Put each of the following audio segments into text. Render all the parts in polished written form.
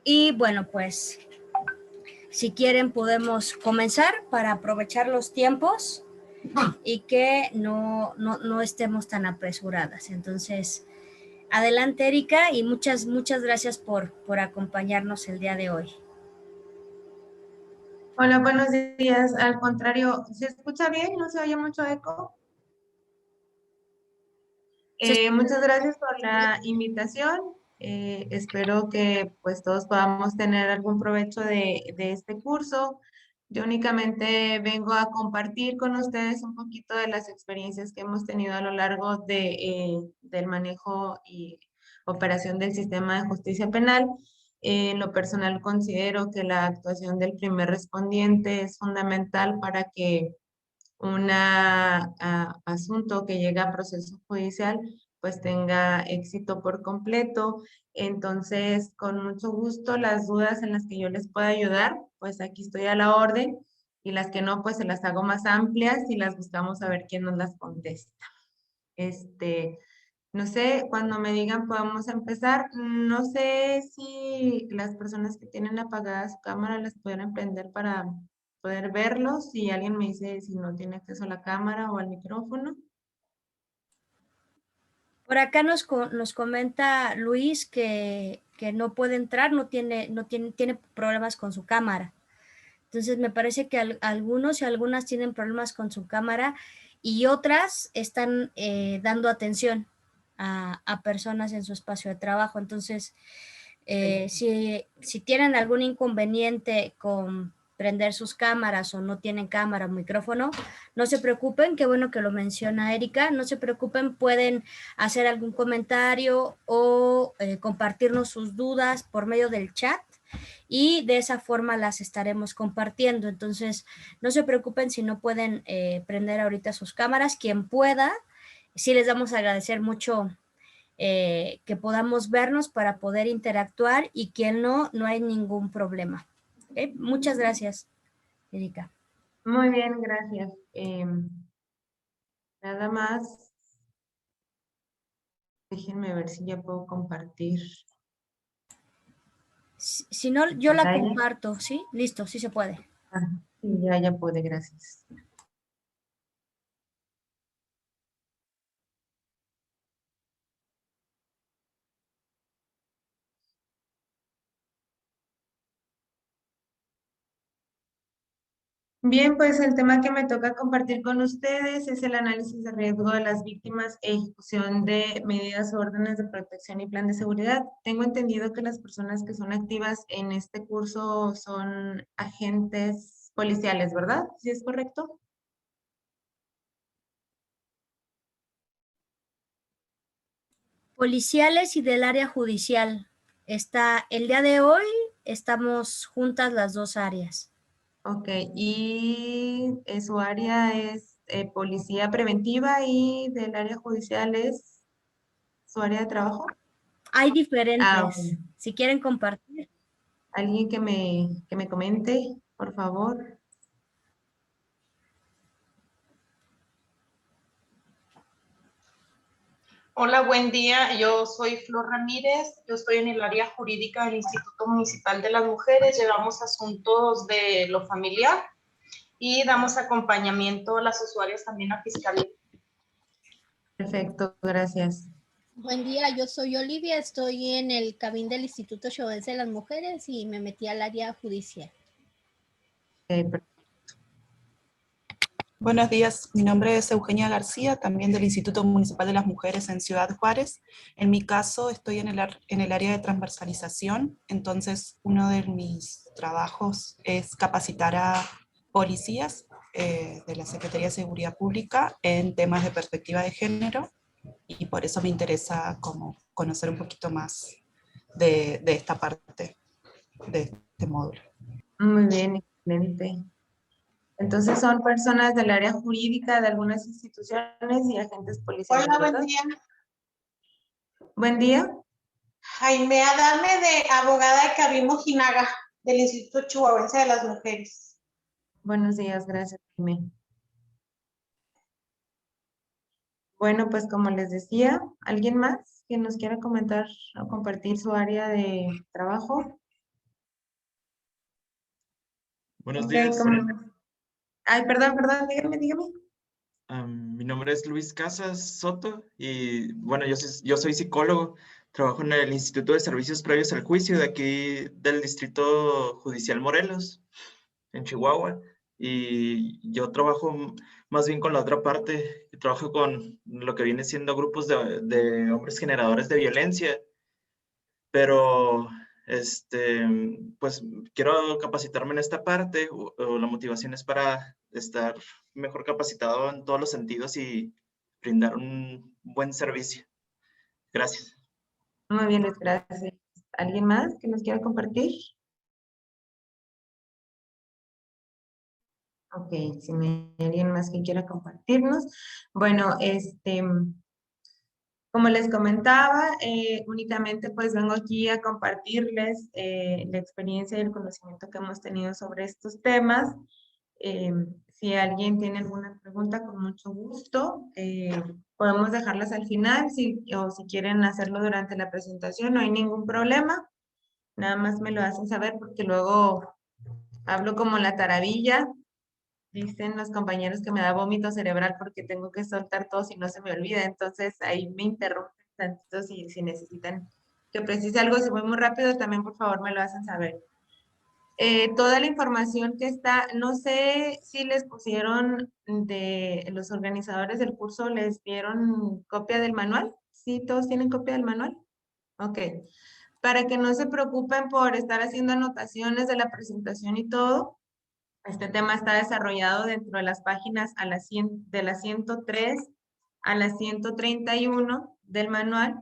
Y bueno, pues si quieren podemos comenzar para aprovechar los tiempos y que no estemos tan apresuradas. Entonces, adelante, Erika, y muchas gracias por acompañarnos el día de hoy. Hola, buenos días. Al contrario, ¿se escucha bien? ¿No se oye mucho eco? Muchas gracias por la invitación. Espero que pues todos podamos tener algún provecho de este curso. Yo únicamente vengo a compartir con ustedes un poquito de las experiencias que hemos tenido a lo largo del manejo y operación del sistema de justicia penal. En lo personal considero que la actuación del primer respondiente es fundamental para que un asunto que llega a proceso judicial pues tenga éxito por completo. Entonces, con mucho gusto, las dudas en las que yo les pueda ayudar, pues aquí estoy a la orden, y las que no, pues se las hago más amplias y las buscamos a ver quién nos las contesta. No sé, cuando me digan podemos empezar. No sé si las personas que tienen apagada su cámara las pudieran prender para poder verlos. Si alguien me dice si no tiene acceso a la cámara o al micrófono. Por acá nos comenta Luis que no puede entrar, tiene problemas con su cámara. Entonces me parece que algunos y algunas tienen problemas con su cámara y otras están dando atención a personas en su espacio de trabajo. Entonces, si tienen algún inconveniente con prender sus cámaras o no tienen cámara o micrófono, no se preocupen, qué bueno que lo menciona Erika, no se preocupen, pueden hacer algún comentario o compartirnos sus dudas por medio del chat y de esa forma las estaremos compartiendo. Entonces, no se preocupen si no pueden prender ahorita sus cámaras. Quien pueda, sí les vamos a agradecer mucho que podamos vernos para poder interactuar, y quien no hay ningún problema. ¿Okay? Muchas gracias, Erika. Muy bien, gracias. Nada más. Déjenme ver si ya puedo compartir. Si no, yo la comparto, ¿sí? Listo, sí se puede. Sí, ya pude, gracias. Bien, pues el tema que me toca compartir con ustedes es el análisis de riesgo de las víctimas e ejecución de medidas o órdenes de protección y plan de seguridad. Tengo entendido que las personas que son activas en este curso son agentes policiales, ¿verdad? ¿Sí es correcto? Policiales y del área judicial. El día de hoy estamos juntas las dos áreas. Ok, y su área es policía preventiva y del área judicial es su área de trabajo. Hay diferentes. Bueno. Si quieren compartir. Alguien que me comente, por favor. Hola, buen día. Yo soy Flor Ramírez. Yo estoy en el área jurídica del Instituto Municipal de las Mujeres. Llevamos asuntos de lo familiar y damos acompañamiento a las usuarias también a fiscalía. Perfecto, gracias. Buen día, yo soy Olivia, estoy en el CABIN del Instituto Chihuahuense de las Mujeres y me metí al área judicial. Buenos días, mi nombre es Eugenia García, también del Instituto Municipal de las Mujeres en Ciudad Juárez. En mi caso estoy en el área de transversalización, entonces uno de mis trabajos es capacitar a policías de la Secretaría de Seguridad Pública en temas de perspectiva de género, y por eso me interesa como conocer un poquito más de esta parte, de este módulo. Muy bien, excelente. Entonces son personas del área jurídica de algunas instituciones y agentes policiales. Hola, ¿verdad? buen día. Buen día. Jaime Adame, de abogada de Cabín Mojinaga, del Instituto Chihuahuense de las Mujeres. Buenos días, gracias, Jaime. Bueno, pues como les decía, ¿alguien más? que nos quiera comentar o compartir su área de trabajo? Buenos Ok, días. Ay, perdón, dígame. Mi nombre es Luis Casas Soto y bueno, yo soy psicólogo. Trabajo en el Instituto de Servicios Previos al Juicio de aquí del Distrito Judicial Morelos, en Chihuahua. Y yo trabajo más bien con la otra parte. Trabajo con lo que viene siendo grupos de hombres generadores de violencia. Pero, pues quiero capacitarme en esta parte, o la motivación es para estar mejor capacitado en todos los sentidos y brindar un buen servicio. Gracias. Muy bien, Luis, gracias. ¿Alguien más que nos quiera compartir? Ok, si no hay alguien más que quiera compartirnos. Bueno, como les comentaba, únicamente pues vengo aquí a compartirles la experiencia y el conocimiento que hemos tenido sobre estos temas. Si alguien tiene alguna pregunta, con mucho gusto, podemos dejarlas al final, o si quieren hacerlo durante la presentación, no hay ningún problema. Nada más me lo hacen saber porque luego hablo como la taravilla. Dicen los compañeros que me da vómito cerebral porque tengo que soltar todo si no se me olvida. Entonces ahí me interrumpen tantito si necesitan que precise algo. Si voy muy rápido, también por favor me lo hacen saber. Toda la información que está, no sé si les pusieron de los organizadores del curso, ¿les dieron copia del manual? ¿Sí? ¿Todos tienen copia del manual? Ok. Para que no se preocupen por estar haciendo anotaciones de la presentación y todo, este tema está desarrollado dentro de las páginas de la 103 a la 131 del manual,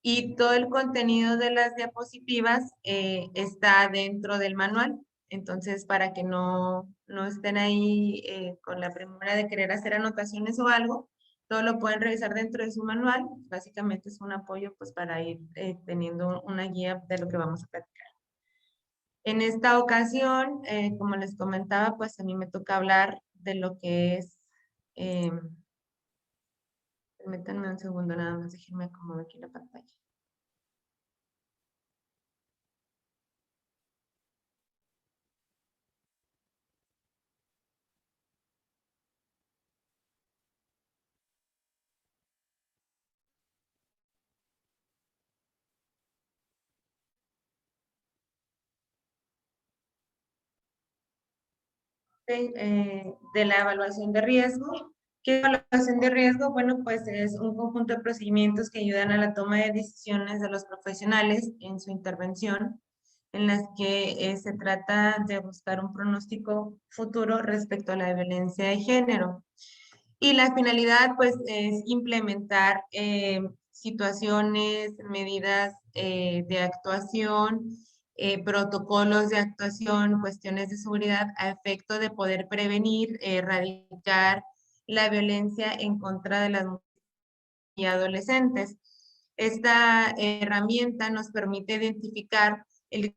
y todo el contenido de las diapositivas está dentro del manual. Entonces, para que no estén ahí con la premura de querer hacer anotaciones o algo, todo lo pueden revisar dentro de su manual. Básicamente es un apoyo pues para ir teniendo una guía de lo que vamos a platicar. En esta ocasión, como les comentaba, pues a mí me toca hablar de lo que es, permítanme un segundo nada más, déjenme acomodar aquí la pantalla. De la evaluación de riesgo. ¿Qué evaluación de riesgo? Bueno, pues es un conjunto de procedimientos que ayudan a la toma de decisiones de los profesionales en su intervención, en las que se trata de buscar un pronóstico futuro respecto a la violencia de género. Y la finalidad, pues, es implementar situaciones, medidas de actuación, protocolos de actuación, cuestiones de seguridad a efecto de poder prevenir, erradicar la violencia en contra de las mujeres y adolescentes. Esta herramienta nos permite identificar el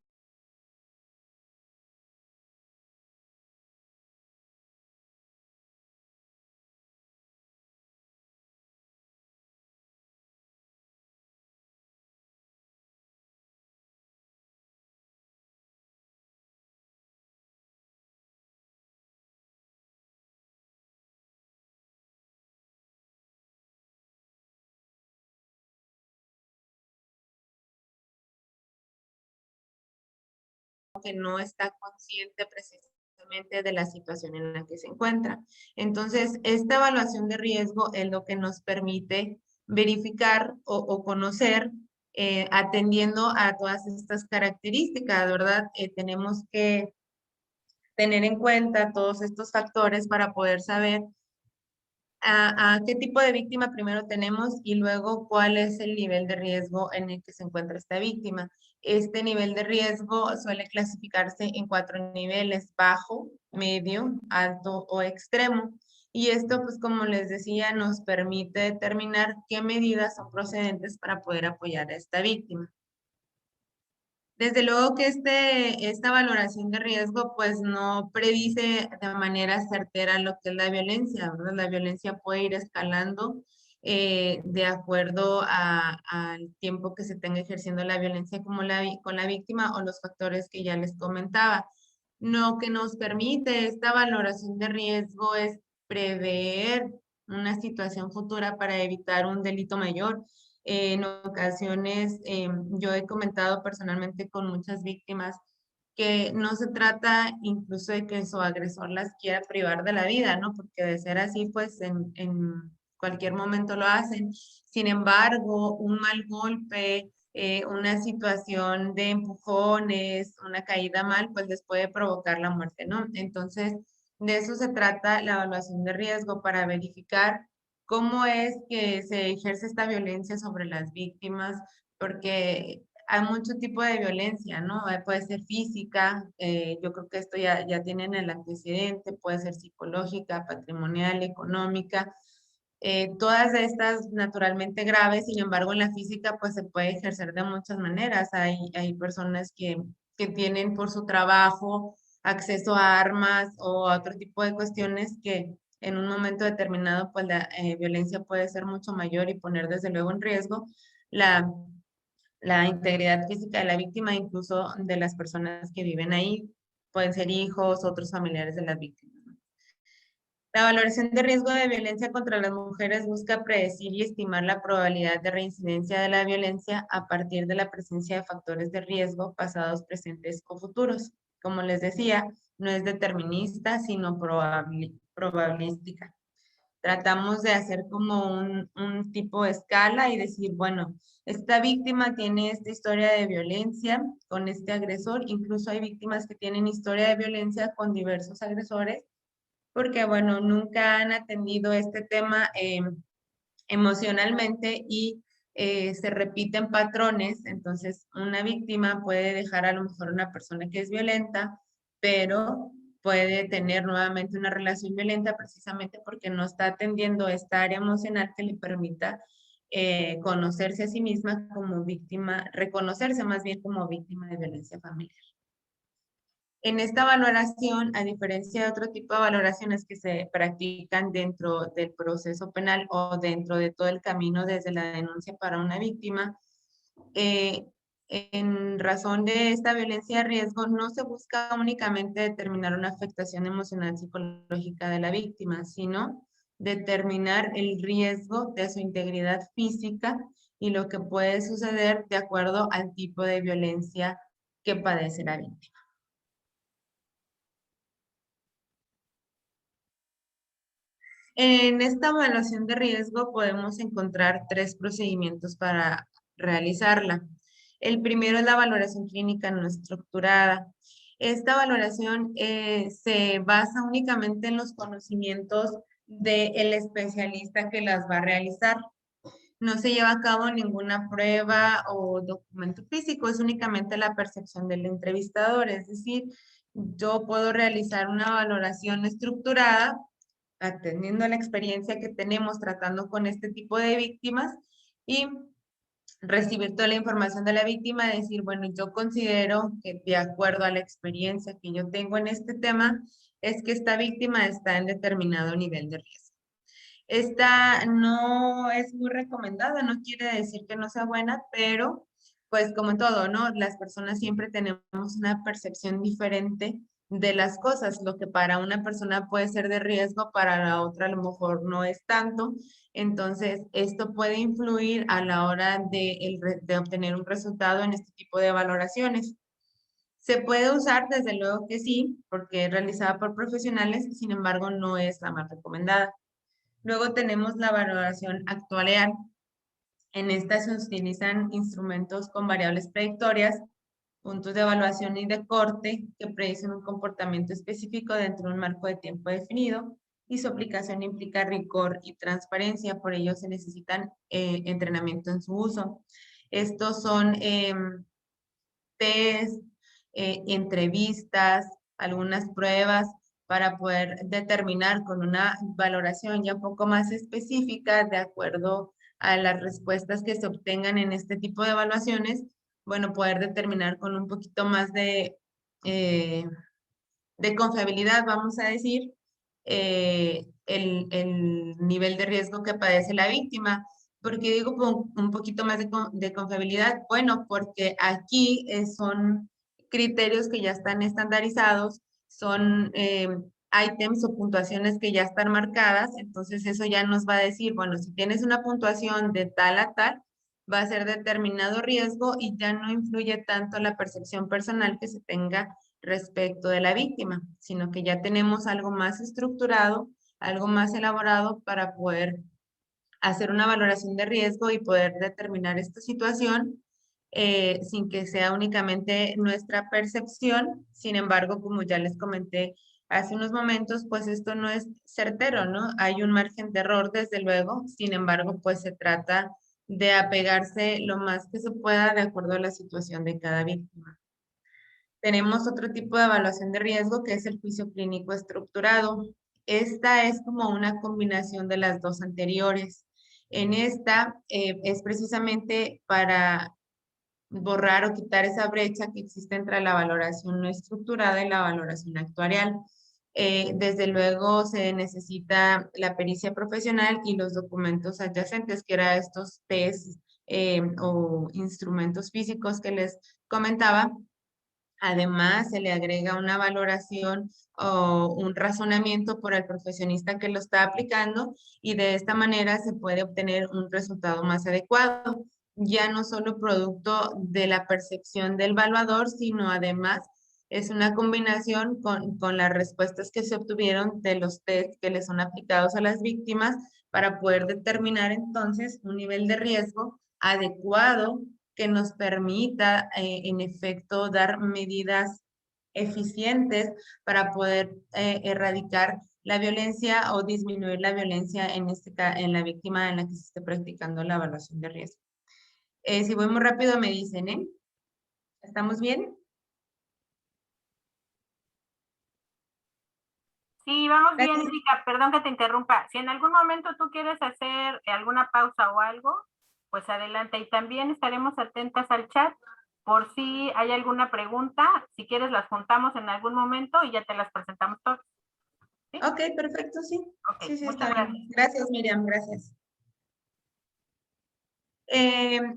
que no está consciente precisamente de la situación en la que se encuentra. Entonces, esta evaluación de riesgo es lo que nos permite verificar o conocer, atendiendo a todas estas características, ¿verdad? Tenemos que tener en cuenta todos estos factores para poder saber a qué tipo de víctima primero tenemos y luego cuál es el nivel de riesgo en el que se encuentra esta víctima. Este nivel de riesgo suele clasificarse en 4 niveles: bajo, medio, alto o extremo. Y esto, pues como les decía, nos permite determinar qué medidas son procedentes para poder apoyar a esta víctima. Desde luego que esta valoración de riesgo pues no predice de manera certera lo que es la violencia, ¿verdad? La violencia puede ir escalando de acuerdo al tiempo que se tenga ejerciendo la violencia con la víctima o los factores que ya les comentaba. Lo que nos permite esta valoración de riesgo es prever una situación futura para evitar un delito mayor. En ocasiones, yo he comentado personalmente con muchas víctimas que no se trata incluso de que su agresor las quiera privar de la vida, ¿no? Porque de ser así, pues en cualquier momento lo hacen. Sin embargo, un mal golpe, una situación de empujones, una caída mal, pues les puede provocar la muerte, ¿no? Entonces, de eso se trata la evaluación de riesgo para verificar cómo es que se ejerce esta violencia sobre las víctimas, porque hay mucho tipo de violencia, ¿no? Puede ser física, yo creo que esto ya tienen el antecedente, puede ser psicológica, patrimonial, económica, todas estas naturalmente graves. Sin embargo, en la física pues se puede ejercer de muchas maneras. Hay personas que tienen por su trabajo acceso a armas o a otro tipo de cuestiones que en un momento determinado pues la violencia puede ser mucho mayor y poner desde luego en riesgo la, la integridad física de la víctima, incluso de las personas que viven ahí. Pueden ser hijos, otros familiares de las víctimas. La valoración de riesgo de violencia contra las mujeres busca predecir y estimar la probabilidad de reincidencia de la violencia a partir de la presencia de factores de riesgo pasados, presentes o futuros. Como les decía, no es determinista, sino probabilística. Tratamos de hacer como un tipo de escala y decir, bueno, esta víctima tiene esta historia de violencia con este agresor. Incluso hay víctimas que tienen historia de violencia con diversos agresores, porque, bueno, nunca han atendido este tema emocionalmente y se repiten patrones. Entonces, una víctima puede dejar a lo mejor una persona que es violenta, pero puede tener nuevamente una relación violenta precisamente porque no está atendiendo esta área emocional que le permita conocerse a sí misma como víctima, reconocerse más bien como víctima de violencia familiar. En esta valoración, a diferencia de otro tipo de valoraciones que se practican dentro del proceso penal o dentro de todo el camino desde la denuncia para una víctima, en razón de esta violencia de riesgo, no se busca únicamente determinar una afectación emocional psicológica de la víctima, sino determinar el riesgo de su integridad física y lo que puede suceder de acuerdo al tipo de violencia que padece la víctima. En esta evaluación de riesgo podemos encontrar 3 procedimientos para realizarla. El primero es la valoración clínica no estructurada. Esta valoración se basa únicamente en los conocimientos del especialista que las va a realizar. No se lleva a cabo ninguna prueba o documento físico, es únicamente la percepción del entrevistador. Es decir, yo puedo realizar una valoración estructurada atendiendo a la experiencia que tenemos tratando con este tipo de víctimas y recibir toda la información de la víctima, decir, bueno, yo considero que de acuerdo a la experiencia que yo tengo en este tema, es que esta víctima está en determinado nivel de riesgo. Esta no es muy recomendada, no quiere decir que no sea buena, pero pues como todo, ¿no? Las personas siempre tenemos una percepción diferente de las cosas. Lo que para una persona puede ser de riesgo, para la otra a lo mejor no es tanto. Entonces, esto puede influir a la hora de obtener un resultado en este tipo de valoraciones. Se puede usar, desde luego que sí, porque es realizada por profesionales, sin embargo, no es la más recomendada. Luego tenemos la valoración actuarial. En esta se utilizan instrumentos con variables predictorias, puntos de evaluación y de corte que predicen un comportamiento específico dentro de un marco de tiempo definido, y su aplicación implica rigor y transparencia, por ello se necesitan entrenamiento en su uso. Estos son test, entrevistas, algunas pruebas para poder determinar con una valoración ya un poco más específica de acuerdo a las respuestas que se obtengan en este tipo de evaluaciones, bueno, poder determinar con un poquito más de confiabilidad, vamos a decir, el nivel de riesgo que padece la víctima. ¿Por qué digo un poquito más de confiabilidad? Bueno, porque aquí son criterios que ya están estandarizados, son ítems o puntuaciones que ya están marcadas, entonces eso ya nos va a decir, bueno, si tienes una puntuación de tal a tal, va a ser determinado riesgo y ya no influye tanto la percepción personal que se tenga respecto de la víctima, sino que ya tenemos algo más estructurado, algo más elaborado para poder hacer una valoración de riesgo y poder determinar esta situación sin que sea únicamente nuestra percepción. Sin embargo, como ya les comenté hace unos momentos, pues esto no es certero, ¿no? Hay un margen de error, desde luego. Sin embargo, pues se trata de apegarse lo más que se pueda de acuerdo a la situación de cada víctima. Tenemos otro tipo de evaluación de riesgo que es el juicio clínico estructurado. Esta es como una combinación de las dos anteriores. En esta es precisamente para borrar o quitar esa brecha que existe entre la valoración no estructurada y la valoración actuarial. Desde luego se necesita la pericia profesional y los documentos adyacentes, que eran estos test o instrumentos físicos que les comentaba. Además, se le agrega una valoración o un razonamiento por el profesionista que lo está aplicando y de esta manera se puede obtener un resultado más adecuado, ya no solo producto de la percepción del evaluador, sino además es una combinación con las respuestas que se obtuvieron de los test que le son aplicados a las víctimas para poder determinar entonces un nivel de riesgo adecuado que nos permita, en efecto, dar medidas eficientes para poder erradicar la violencia o disminuir la violencia en la víctima en la que se esté practicando la evaluación de riesgo. Si voy muy rápido me dicen, ¿eh? ¿Estamos bien? Sí, vamos bien, Gracias. Erika, perdón que te interrumpa. Si en algún momento tú quieres hacer alguna pausa o algo, pues adelante. Y también estaremos atentas al chat por si hay alguna pregunta. Si quieres las juntamos en algún momento y ya te las presentamos todas. ¿Sí? Ok, perfecto, sí. Okay, Sí, muchas está bien. Gracias, Miriam, gracias.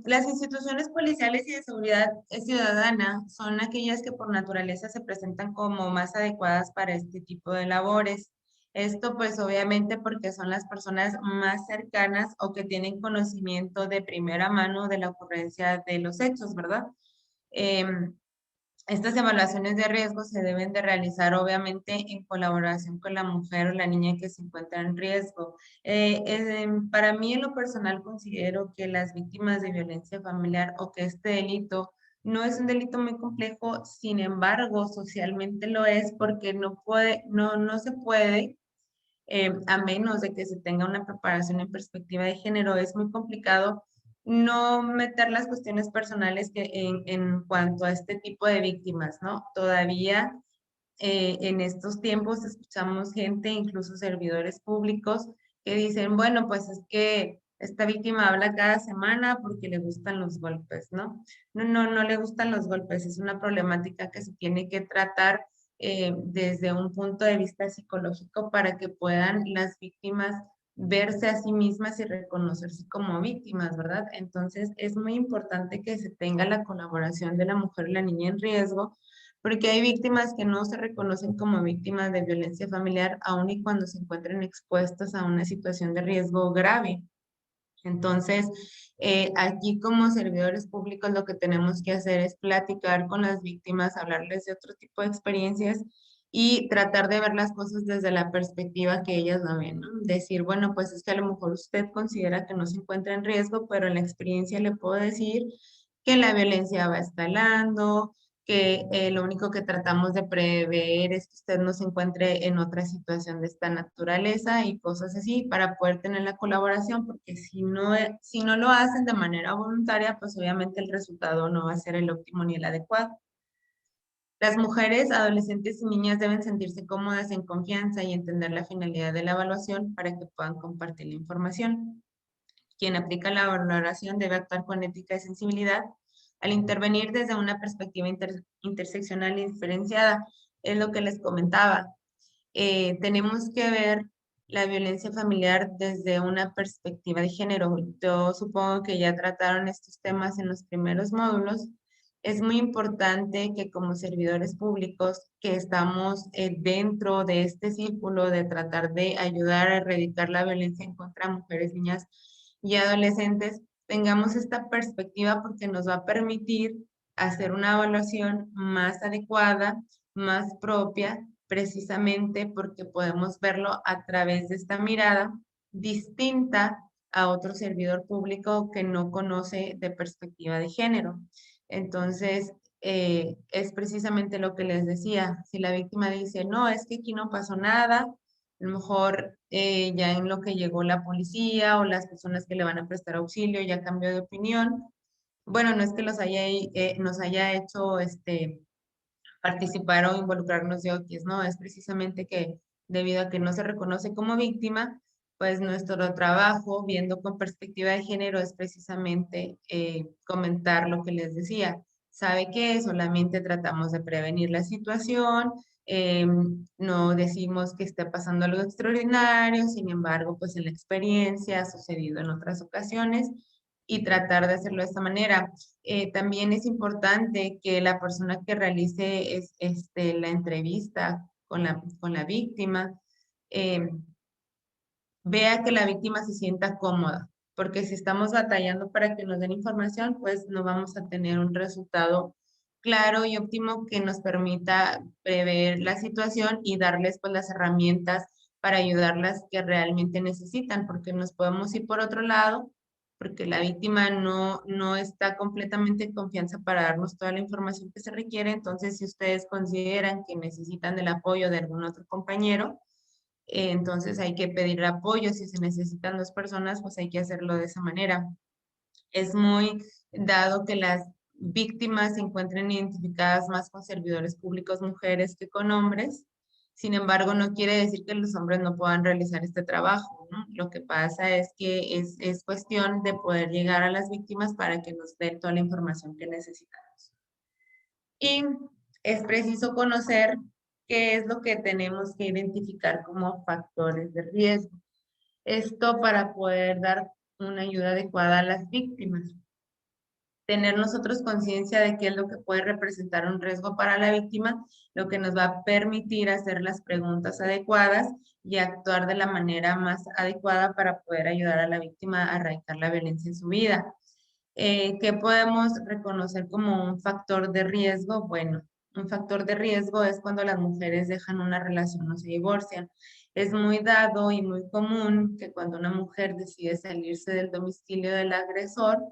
Las instituciones policiales y de seguridad ciudadana son aquellas que por naturaleza se presentan como más adecuadas para este tipo de labores. Esto pues obviamente porque son las personas más cercanas o que tienen conocimiento de primera mano de la ocurrencia de los hechos, ¿verdad? Estas evaluaciones de riesgo se deben de realizar obviamente en colaboración con la mujer o la niña que se encuentra en riesgo. Para mí en lo personal considero que las víctimas de violencia familiar o que este delito no es un delito muy complejo, sin embargo socialmente lo es porque no se puede a menos de que se tenga una preparación en perspectiva de género, es muy complicado no meter las cuestiones personales en cuanto a este tipo de víctimas, ¿no? Todavía en estos tiempos escuchamos gente, incluso servidores públicos, que dicen, bueno, pues es que esta víctima habla cada semana porque le gustan los golpes, ¿no? No le gustan los golpes, es una problemática que se tiene que tratar desde un punto de vista psicológico para que puedan las víctimas verse a sí mismas y reconocerse como víctimas, ¿verdad? Entonces es muy importante que se tenga la colaboración de la mujer y la niña en riesgo, porque hay víctimas que no se reconocen como víctimas de violencia familiar, aun y cuando se encuentren expuestas a una situación de riesgo grave. Entonces, aquí como servidores públicos lo que tenemos que hacer es platicar con las víctimas, hablarles de otro tipo de experiencias y tratar de ver las cosas desde la perspectiva que ellas lo ven, ¿no? Decir, bueno, pues es que a lo mejor usted considera que no se encuentra en riesgo, pero en la experiencia le puedo decir que la violencia va escalando, que lo único que tratamos de prever es que usted no se encuentre en otra situación de esta naturaleza y cosas así para poder tener la colaboración, porque si no lo hacen de manera voluntaria, pues obviamente el resultado no va a ser el óptimo ni el adecuado. Las mujeres, adolescentes y niñas deben sentirse cómodas en confianza y entender la finalidad de la evaluación para que puedan compartir la información. Quien aplica la valoración debe actuar con ética y sensibilidad al intervenir desde una perspectiva interseccional y diferenciada. Es lo que les comentaba. tenemos que ver la violencia familiar desde una perspectiva de género. Yo supongo que ya trataron estos temas en los primeros módulos. Es muy importante que como servidores públicos que estamos dentro de este círculo de tratar de ayudar a erradicar la violencia en contra de mujeres, niñas y adolescentes, tengamos esta perspectiva porque nos va a permitir hacer una evaluación más adecuada, más propia, precisamente porque podemos verlo a través de esta mirada distinta a otro servidor público que no conoce de perspectiva de género. Entonces, es precisamente lo que les decía. Si la víctima dice, no, es que aquí no pasó nada, a lo mejor ya en lo que llegó la policía o las personas que le van a prestar auxilio ya cambió de opinión. Bueno, no es que nos haya hecho participar o involucrarnos de OQIES, ¿no? Es precisamente que debido a que no se reconoce como víctima, pues nuestro trabajo, viendo con perspectiva de género, es precisamente comentar lo que les decía. ¿Sabe qué? Solamente tratamos de prevenir la situación, no decimos que esté pasando algo extraordinario, sin embargo, pues en la experiencia ha sucedido en otras ocasiones y tratar de hacerlo de esta manera. También es importante que la persona que realice la entrevista con la víctima vea que la víctima se sienta cómoda, porque si estamos batallando para que nos den información, pues no vamos a tener un resultado claro y óptimo que nos permita prever la situación y darles pues las herramientas para ayudarlas que realmente necesitan, porque nos podemos ir por otro lado, porque la víctima no está completamente en confianza para darnos toda la información que se requiere. Entonces, si ustedes consideran que necesitan del apoyo de algún otro compañero, entonces hay que pedir apoyo. Si se necesitan dos personas, pues hay que hacerlo de esa manera. Es muy dado que las víctimas se encuentren identificadas más con servidores públicos mujeres que con hombres. Sin embargo, no quiere decir que los hombres no puedan realizar este trabajo, ¿no? Lo que pasa es que es cuestión de poder llegar a las víctimas para que nos den toda la información que necesitamos. Y es preciso conocer qué es lo que tenemos que identificar como factores de riesgo. Esto para poder dar una ayuda adecuada a las víctimas. Tener nosotros conciencia de qué es lo que puede representar un riesgo para la víctima, lo que nos va a permitir hacer las preguntas adecuadas y actuar de la manera más adecuada para poder ayudar a la víctima a erradicar la violencia en su vida. ¿Qué podemos reconocer como un factor de riesgo? Bueno, un factor de riesgo es cuando las mujeres dejan una relación o se divorcian. Es muy dado y muy común que cuando una mujer decide salirse del domicilio del agresor,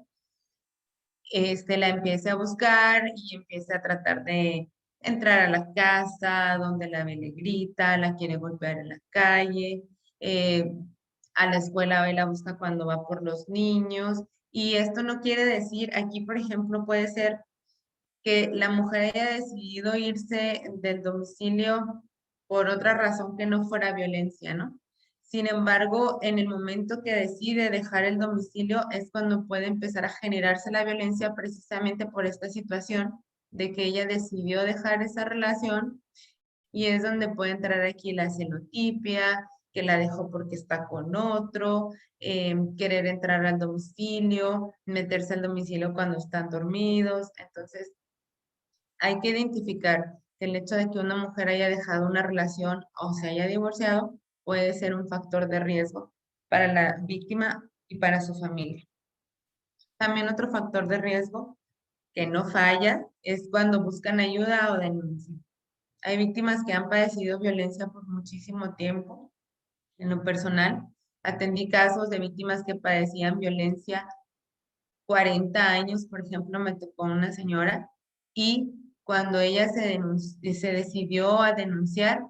la empiece a buscar y empiece a tratar de entrar a la casa, donde la ve le grita, la quiere golpear en la calle, a la escuela ve la busca cuando va por los niños. Y esto no quiere decir, aquí por ejemplo puede ser que la mujer haya decidido irse del domicilio por otra razón que no fuera violencia, ¿no? Sin embargo, en el momento que decide dejar el domicilio es cuando puede empezar a generarse la violencia precisamente por esta situación de que ella decidió dejar esa relación y es donde puede entrar aquí la celotipia, que la dejó porque está con otro, querer entrar al domicilio, meterse al domicilio cuando están dormidos. Entonces, hay que identificar que el hecho de que una mujer haya dejado una relación o se haya divorciado puede ser un factor de riesgo para la víctima y para su familia. También otro factor de riesgo que no falla es cuando buscan ayuda o denuncian. Hay víctimas que han padecido violencia por muchísimo tiempo. En lo personal, atendí casos de víctimas que padecían violencia 40 años, por ejemplo, me tocó una señora y cuando ella se decidió a denunciar,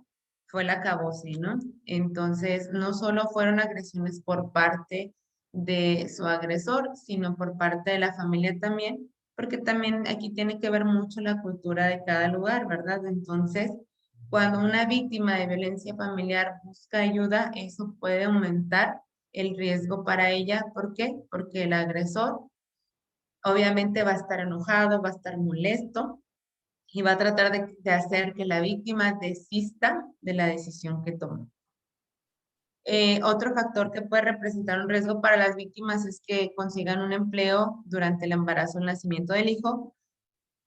fue la acabose, ¿no? Entonces, no solo fueron agresiones por parte de su agresor, sino por parte de la familia también, porque también aquí tiene que ver mucho la cultura de cada lugar, ¿verdad? Entonces, cuando una víctima de violencia familiar busca ayuda, eso puede aumentar el riesgo para ella. ¿Por qué? Porque el agresor obviamente va a estar enojado, va a estar molesto y va a tratar de hacer que la víctima desista de la decisión que tomó. Otro factor que puede representar un riesgo para las víctimas es que consigan un empleo durante el embarazo o el nacimiento del hijo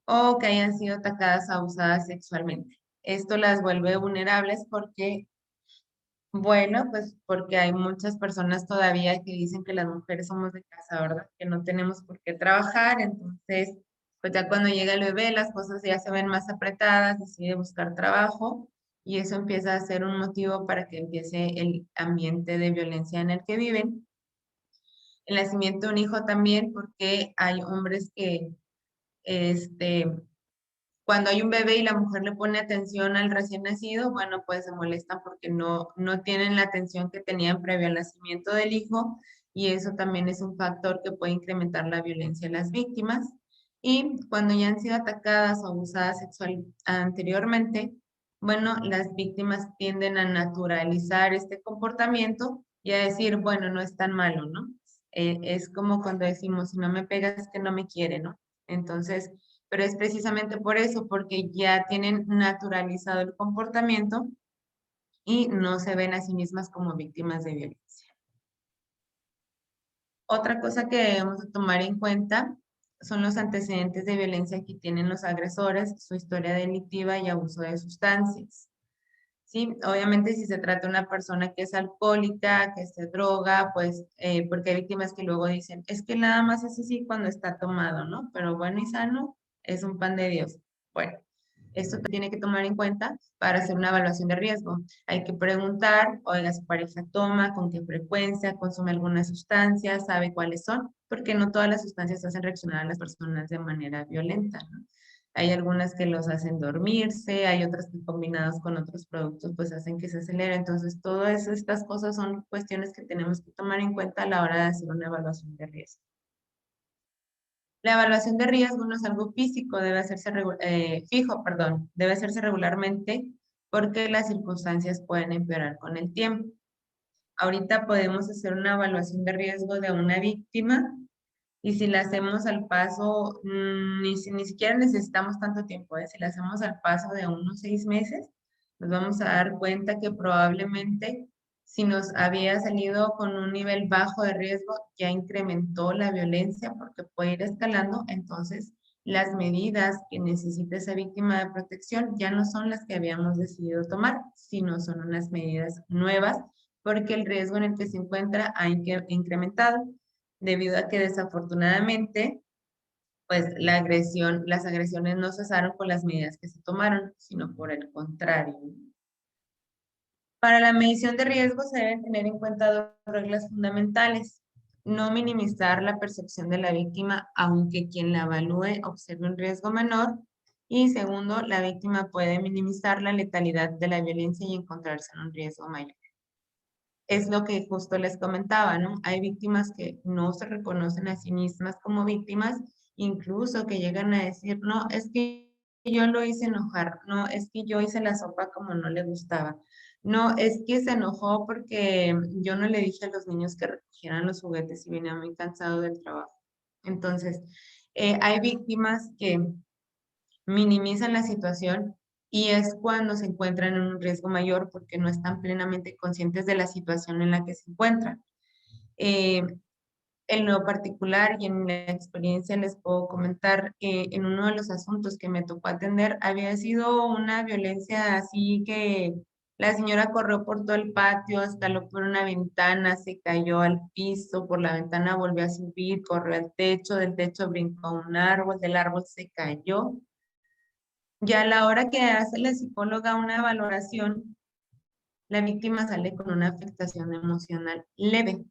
o que hayan sido atacadas o abusadas sexualmente. Esto las vuelve vulnerables porque, bueno, pues porque hay muchas personas todavía que dicen que las mujeres somos de casa, ¿verdad? Que no tenemos por qué trabajar, entonces, pues ya cuando llega el bebé las cosas ya se ven más apretadas, decide buscar trabajo y eso empieza a ser un motivo para que empiece el ambiente de violencia en el que viven. El nacimiento de un hijo también, porque hay hombres que, cuando hay un bebé y la mujer le pone atención al recién nacido, bueno, pues se molestan porque no tienen la atención que tenían previo al nacimiento del hijo y eso también es un factor que puede incrementar la violencia en las víctimas. Y cuando ya han sido atacadas o abusadas sexual anteriormente, bueno, las víctimas tienden a naturalizar este comportamiento y a decir, bueno, no es tan malo, ¿no? Es como cuando decimos, si no me pegas es que no me quiere, ¿no? Entonces, pero es precisamente por eso, porque ya tienen naturalizado el comportamiento y no se ven a sí mismas como víctimas de violencia. Otra cosa que debemos tomar en cuenta son los antecedentes de violencia que tienen los agresores, su historia delictiva y abuso de sustancias. Sí, obviamente si se trata de una persona que es alcohólica, que se droga, pues, porque hay víctimas que luego dicen, es que nada más es así cuando está tomado, ¿no? Pero bueno y sano es un pan de Dios. Bueno, esto tiene que tomar en cuenta para hacer una evaluación de riesgo. Hay que preguntar, oiga, su pareja toma, con qué frecuencia, consume alguna sustancia, sabe cuáles son, porque no todas las sustancias hacen reaccionar a las personas de manera violenta, ¿no? Hay algunas que los hacen dormirse, hay otras que combinadas con otros productos pues hacen que se acelere. Entonces, todas estas cosas son cuestiones que tenemos que tomar en cuenta a la hora de hacer una evaluación de riesgo. La evaluación de riesgo no es algo físico, debe hacerse debe hacerse regularmente porque las circunstancias pueden empeorar con el tiempo. Ahorita podemos hacer una evaluación de riesgo de una víctima y si la hacemos al paso, ni siquiera necesitamos tanto tiempo, si la hacemos al paso de unos 6 meses, nos vamos a dar cuenta que probablemente si nos había salido con un nivel bajo de riesgo, ya incrementó la violencia porque puede ir escalando, entonces las medidas que necesita esa víctima de protección ya no son las que habíamos decidido tomar, sino son unas medidas nuevas porque el riesgo en el que se encuentra ha incrementado debido a que desafortunadamente pues las agresiones no cesaron con las medidas que se tomaron, sino por el contrario. Para la medición de riesgos se deben tener en cuenta 2 reglas fundamentales. No minimizar la percepción de la víctima, aunque quien la evalúe observe un riesgo menor. Y segundo, la víctima puede minimizar la letalidad de la violencia y encontrarse en un riesgo mayor. Es lo que justo les comentaba, ¿no? Hay víctimas que no se reconocen a sí mismas como víctimas, incluso que llegan a decir, no, es que yo lo hice enojar, no, es que yo hice la sopa como no le gustaba. No, es que se enojó porque yo no le dije a los niños que recogieran los juguetes y venía muy cansado del trabajo. Entonces, hay víctimas que minimizan la situación y es cuando se encuentran en un riesgo mayor porque no están plenamente conscientes de la situación en la que se encuentran. En lo particular y en la experiencia les puedo comentar que en uno de los asuntos que me tocó atender había sido una violencia así que la señora corrió por todo el patio, escaló por una ventana, se cayó al piso, por la ventana volvió a subir, corrió al techo, del techo brincó a un árbol, del árbol se cayó. Y a la hora que hace la psicóloga una valoración, la víctima sale con una afectación emocional leve.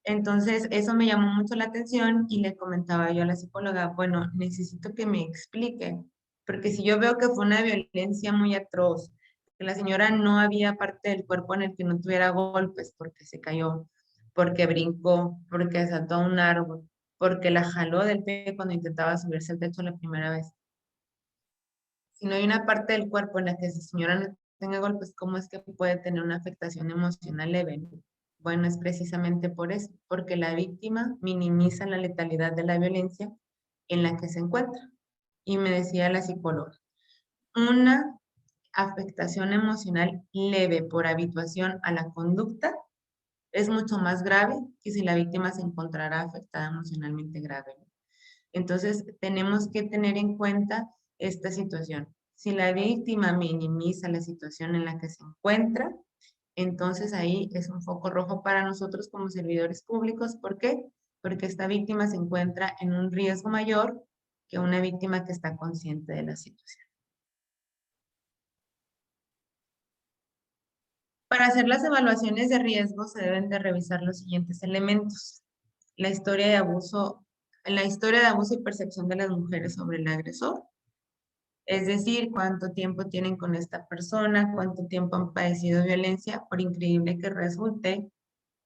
Entonces, eso me llamó mucho la atención y le comentaba yo a la psicóloga, bueno, necesito que me explique, porque si yo veo que fue una violencia muy atroz, que la señora no había parte del cuerpo en el que no tuviera golpes, porque se cayó, porque brincó, porque saltó a un árbol, porque la jaló del pie cuando intentaba subirse al techo la primera vez. Si no hay una parte del cuerpo en la que esa señora no tenga golpes, ¿cómo es que puede tener una afectación emocional leve? Bueno, es precisamente por eso, porque la víctima minimiza la letalidad de la violencia en la que se encuentra. Y me decía la psicóloga, una afectación emocional leve por habituación a la conducta es mucho más grave que si la víctima se encontrará afectada emocionalmente grave. Entonces, tenemos que tener en cuenta esta situación. Si la víctima minimiza la situación en la que se encuentra, entonces ahí es un foco rojo para nosotros como servidores públicos. ¿Por qué? Porque esta víctima se encuentra en un riesgo mayor que una víctima que está consciente de la situación. Para hacer las evaluaciones de riesgo se deben de revisar los siguientes elementos. La historia de abuso y percepción de las mujeres sobre el agresor. Es decir, cuánto tiempo tienen con esta persona, cuánto tiempo han padecido violencia, por increíble que resulte.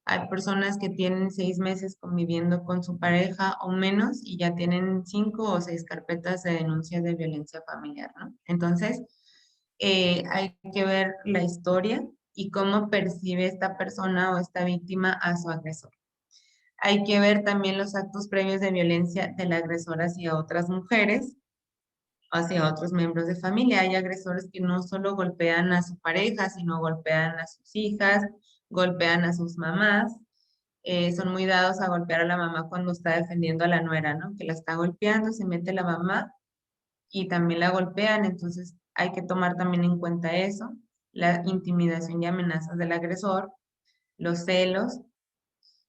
Hay personas que tienen 6 meses conviviendo con su pareja o menos y ya tienen 5 o 6 carpetas de denuncia de violencia familiar, ¿no? Entonces, hay que ver la historia y cómo percibe esta persona o esta víctima a su agresor. Hay que ver también los actos previos de violencia del agresor hacia otras mujeres, hacia otros miembros de familia. Hay agresores que no solo golpean a su pareja, sino golpean a sus hijas, golpean a sus mamás. Son muy dados a golpear a la mamá cuando está defendiendo a la nuera, ¿no? Que la está golpeando, se mete la mamá y también la golpean. Entonces hay que tomar también en cuenta eso, la intimidación y amenazas del agresor, los celos,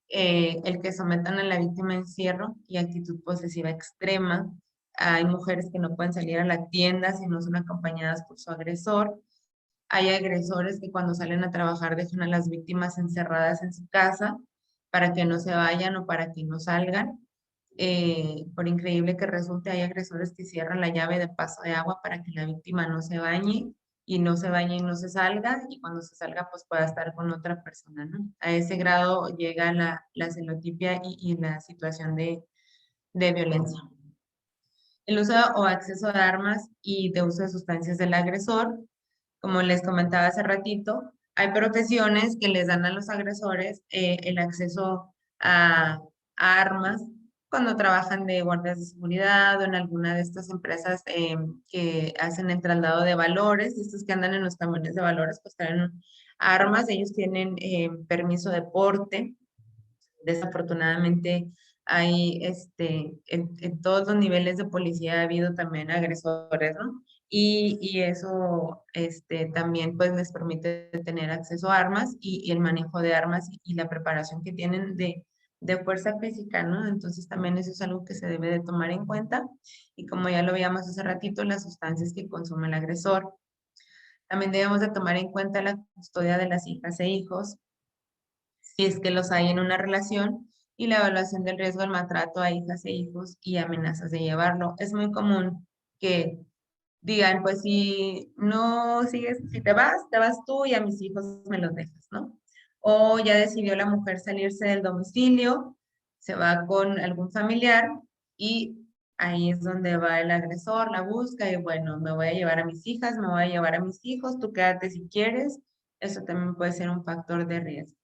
el que sometan a la víctima a encierro y actitud posesiva extrema. Hay mujeres que no pueden salir a la tienda si no son acompañadas por su agresor. Hay agresores que cuando salen a trabajar dejan a las víctimas encerradas en su casa para que no se vayan o para que no salgan. Por increíble que resulte, hay agresores que cierran la llave de paso de agua para que la víctima no se bañe y no se bañe y no se salga, y cuando se salga pues pueda estar con otra persona, ¿no? A ese grado llega la celotipia y la situación de violencia. El uso o acceso de armas y de uso de sustancias del agresor. Como les comentaba hace ratito, hay profesiones que les dan a los agresores el acceso a armas cuando trabajan de guardias de seguridad o en alguna de estas empresas que hacen el traslado de valores. Estos que andan en los camiones de valores pues traen armas, ellos tienen permiso de porte. Desafortunadamente hay en todos los niveles de policía ha habido también agresores, ¿no? Y eso también pues les permite tener acceso a armas y el manejo de armas y la preparación que tienen de fuerza física, ¿no? Entonces también eso es algo que se debe de tomar en cuenta. Y como ya lo veíamos hace ratito, las sustancias que consume el agresor. También debemos de tomar en cuenta la custodia de las hijas e hijos, si es que los hay en una relación, y la evaluación del riesgo del maltrato a hijas e hijos y amenazas de llevarlo. Es muy común que digan, pues si no sigues, si te vas tú y a mis hijos me los dejas, ¿no? O ya decidió la mujer salirse del domicilio, se va con algún familiar y ahí es donde va el agresor, la busca y bueno, me voy a llevar a mis hijas, me voy a llevar a mis hijos, tú quédate si quieres. Eso también puede ser un factor de riesgo.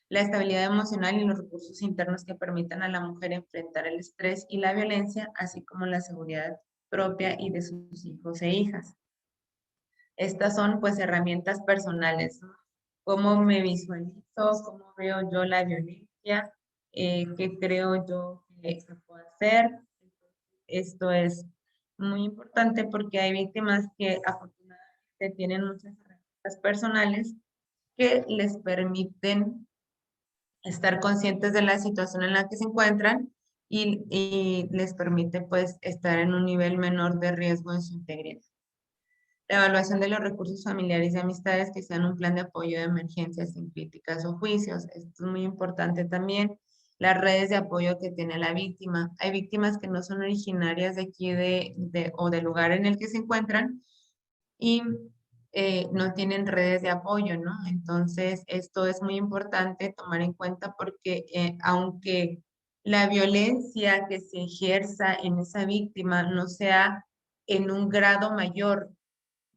La estabilidad emocional y los recursos internos que permitan a la mujer enfrentar el estrés y la violencia, así como la seguridad propia y de sus hijos e hijas. Estas son pues herramientas personales, ¿no? Cómo me visualizo, cómo veo yo la violencia, qué creo yo que se puede hacer. Esto es muy importante porque hay víctimas que afortunadamente tienen muchas herramientas personales que les permiten estar conscientes de la situación en la que se encuentran y les permite pues estar en un nivel menor de riesgo en su integridad. La evaluación de los recursos familiares y amistades que sean un plan de apoyo de emergencias sin críticas o juicios. Esto es muy importante también. Las redes de apoyo que tiene la víctima. Hay víctimas que no son originarias de aquí o del lugar en el que se encuentran y no tienen redes de apoyo, ¿no? Entonces, esto es muy importante tomar en cuenta porque aunque la violencia que se ejerza en esa víctima no sea en un grado mayor,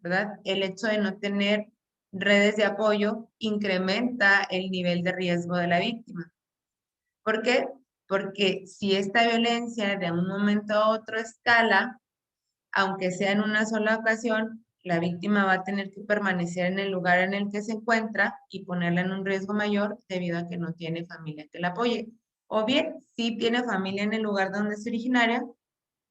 ¿verdad? El hecho de no tener redes de apoyo incrementa el nivel de riesgo de la víctima. ¿Por qué? Porque si esta violencia de un momento a otro escala, aunque sea en una sola ocasión, la víctima va a tener que permanecer en el lugar en el que se encuentra y ponerla en un riesgo mayor debido a que no tiene familia que la apoye. O bien, sí tiene familia en el lugar donde es originaria,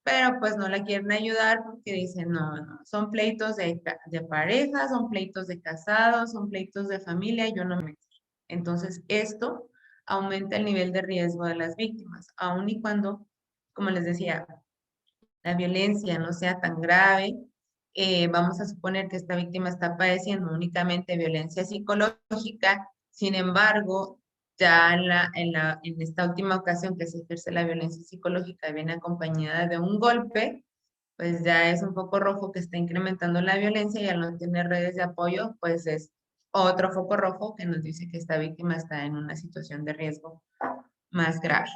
pero pues no la quieren ayudar porque dicen, no, son pleitos de pareja, son pleitos de casados, son pleitos de familia, yo no me meto. Entonces, esto aumenta el nivel de riesgo de las víctimas, aun y cuando, como les decía, la violencia no sea tan grave, vamos a suponer que esta víctima está padeciendo únicamente violencia psicológica, sin embargo, ya en esta última ocasión que se ejerce la violencia psicológica viene acompañada de un golpe, pues ya es un poco rojo que está incrementando la violencia y al no tener redes de apoyo, pues es otro foco rojo que nos dice que esta víctima está en una situación de riesgo más grave.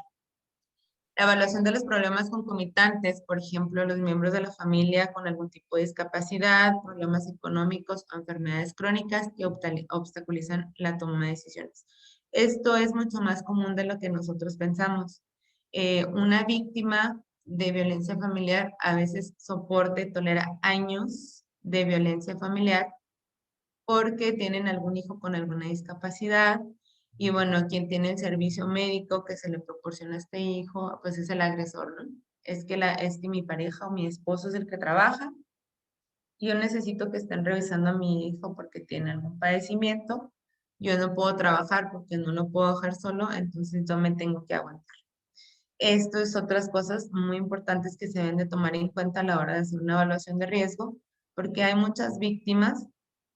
La evaluación de los problemas concomitantes, por ejemplo, los miembros de la familia con algún tipo de discapacidad, problemas económicos o enfermedades crónicas que obstaculizan la toma de decisiones. Esto es mucho más común de lo que nosotros pensamos. Una víctima de violencia familiar a veces soporta y tolera años de violencia familiar porque tienen algún hijo con alguna discapacidad. Y bueno, quien tiene el servicio médico que se le proporciona a este hijo, pues es el agresor, ¿no? Es que mi pareja o mi esposo es el que trabaja. Yo necesito que estén revisando a mi hijo porque tiene algún padecimiento. Yo no puedo trabajar porque no lo puedo dejar solo, entonces yo me tengo que aguantar. Esto es otras cosas muy importantes que se deben de tomar en cuenta a la hora de hacer una evaluación de riesgo, porque hay muchas víctimas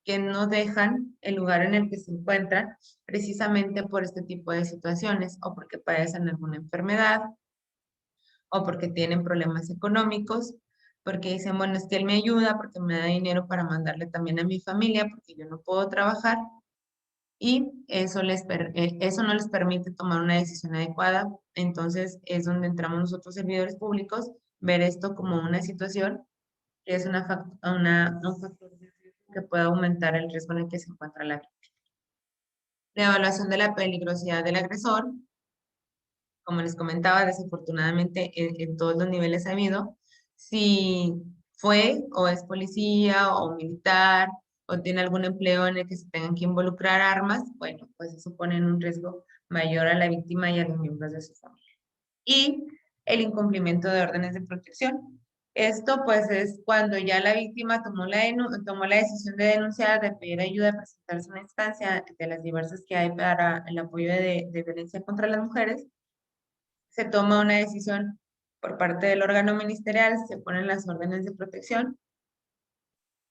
que no dejan el lugar en el que se encuentran precisamente por este tipo de situaciones o porque padecen alguna enfermedad o porque tienen problemas económicos, porque dicen, bueno, es que él me ayuda porque me da dinero para mandarle también a mi familia porque yo no puedo trabajar y eso eso no les permite tomar una decisión adecuada. Entonces es donde entramos nosotros servidores públicos, ver esto como una situación que es un factor de riesgo que puede aumentar el riesgo en el que se encuentra la víctima. La evaluación de la peligrosidad del agresor, como les comentaba, desafortunadamente en todos los niveles ha habido, si fue o es policía o militar o tiene algún empleo en el que se tengan que involucrar armas, bueno, pues eso pone en un riesgo mayor a la víctima y a los miembros de su familia. Y el incumplimiento de órdenes de protección. Esto pues es cuando ya la víctima tomó la decisión de denunciar, de pedir ayuda, de presentarse una instancia de las diversas que hay para el apoyo de violencia contra las mujeres. Se toma una decisión por parte del órgano ministerial, se ponen las órdenes de protección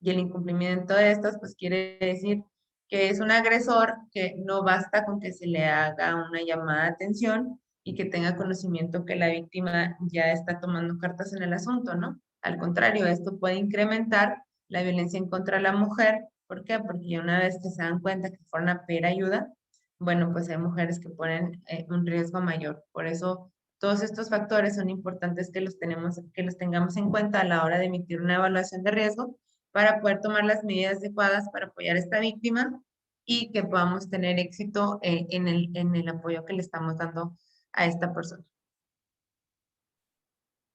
y el incumplimiento de estas pues quiere decir que es un agresor que no basta con que se le haga una llamada de atención y que tenga conocimiento que la víctima ya está tomando cartas en el asunto, ¿no? Al contrario, esto puede incrementar la violencia en contra de la mujer. ¿Por qué? Porque ya una vez que se dan cuenta que fueron a pedir ayuda, bueno, pues hay mujeres que ponen un riesgo mayor. Por eso, todos estos factores son importantes que los tengamos en cuenta a la hora de emitir una evaluación de riesgo para poder tomar las medidas adecuadas para apoyar a esta víctima y que podamos tener éxito en el apoyo que le estamos dando a esta persona.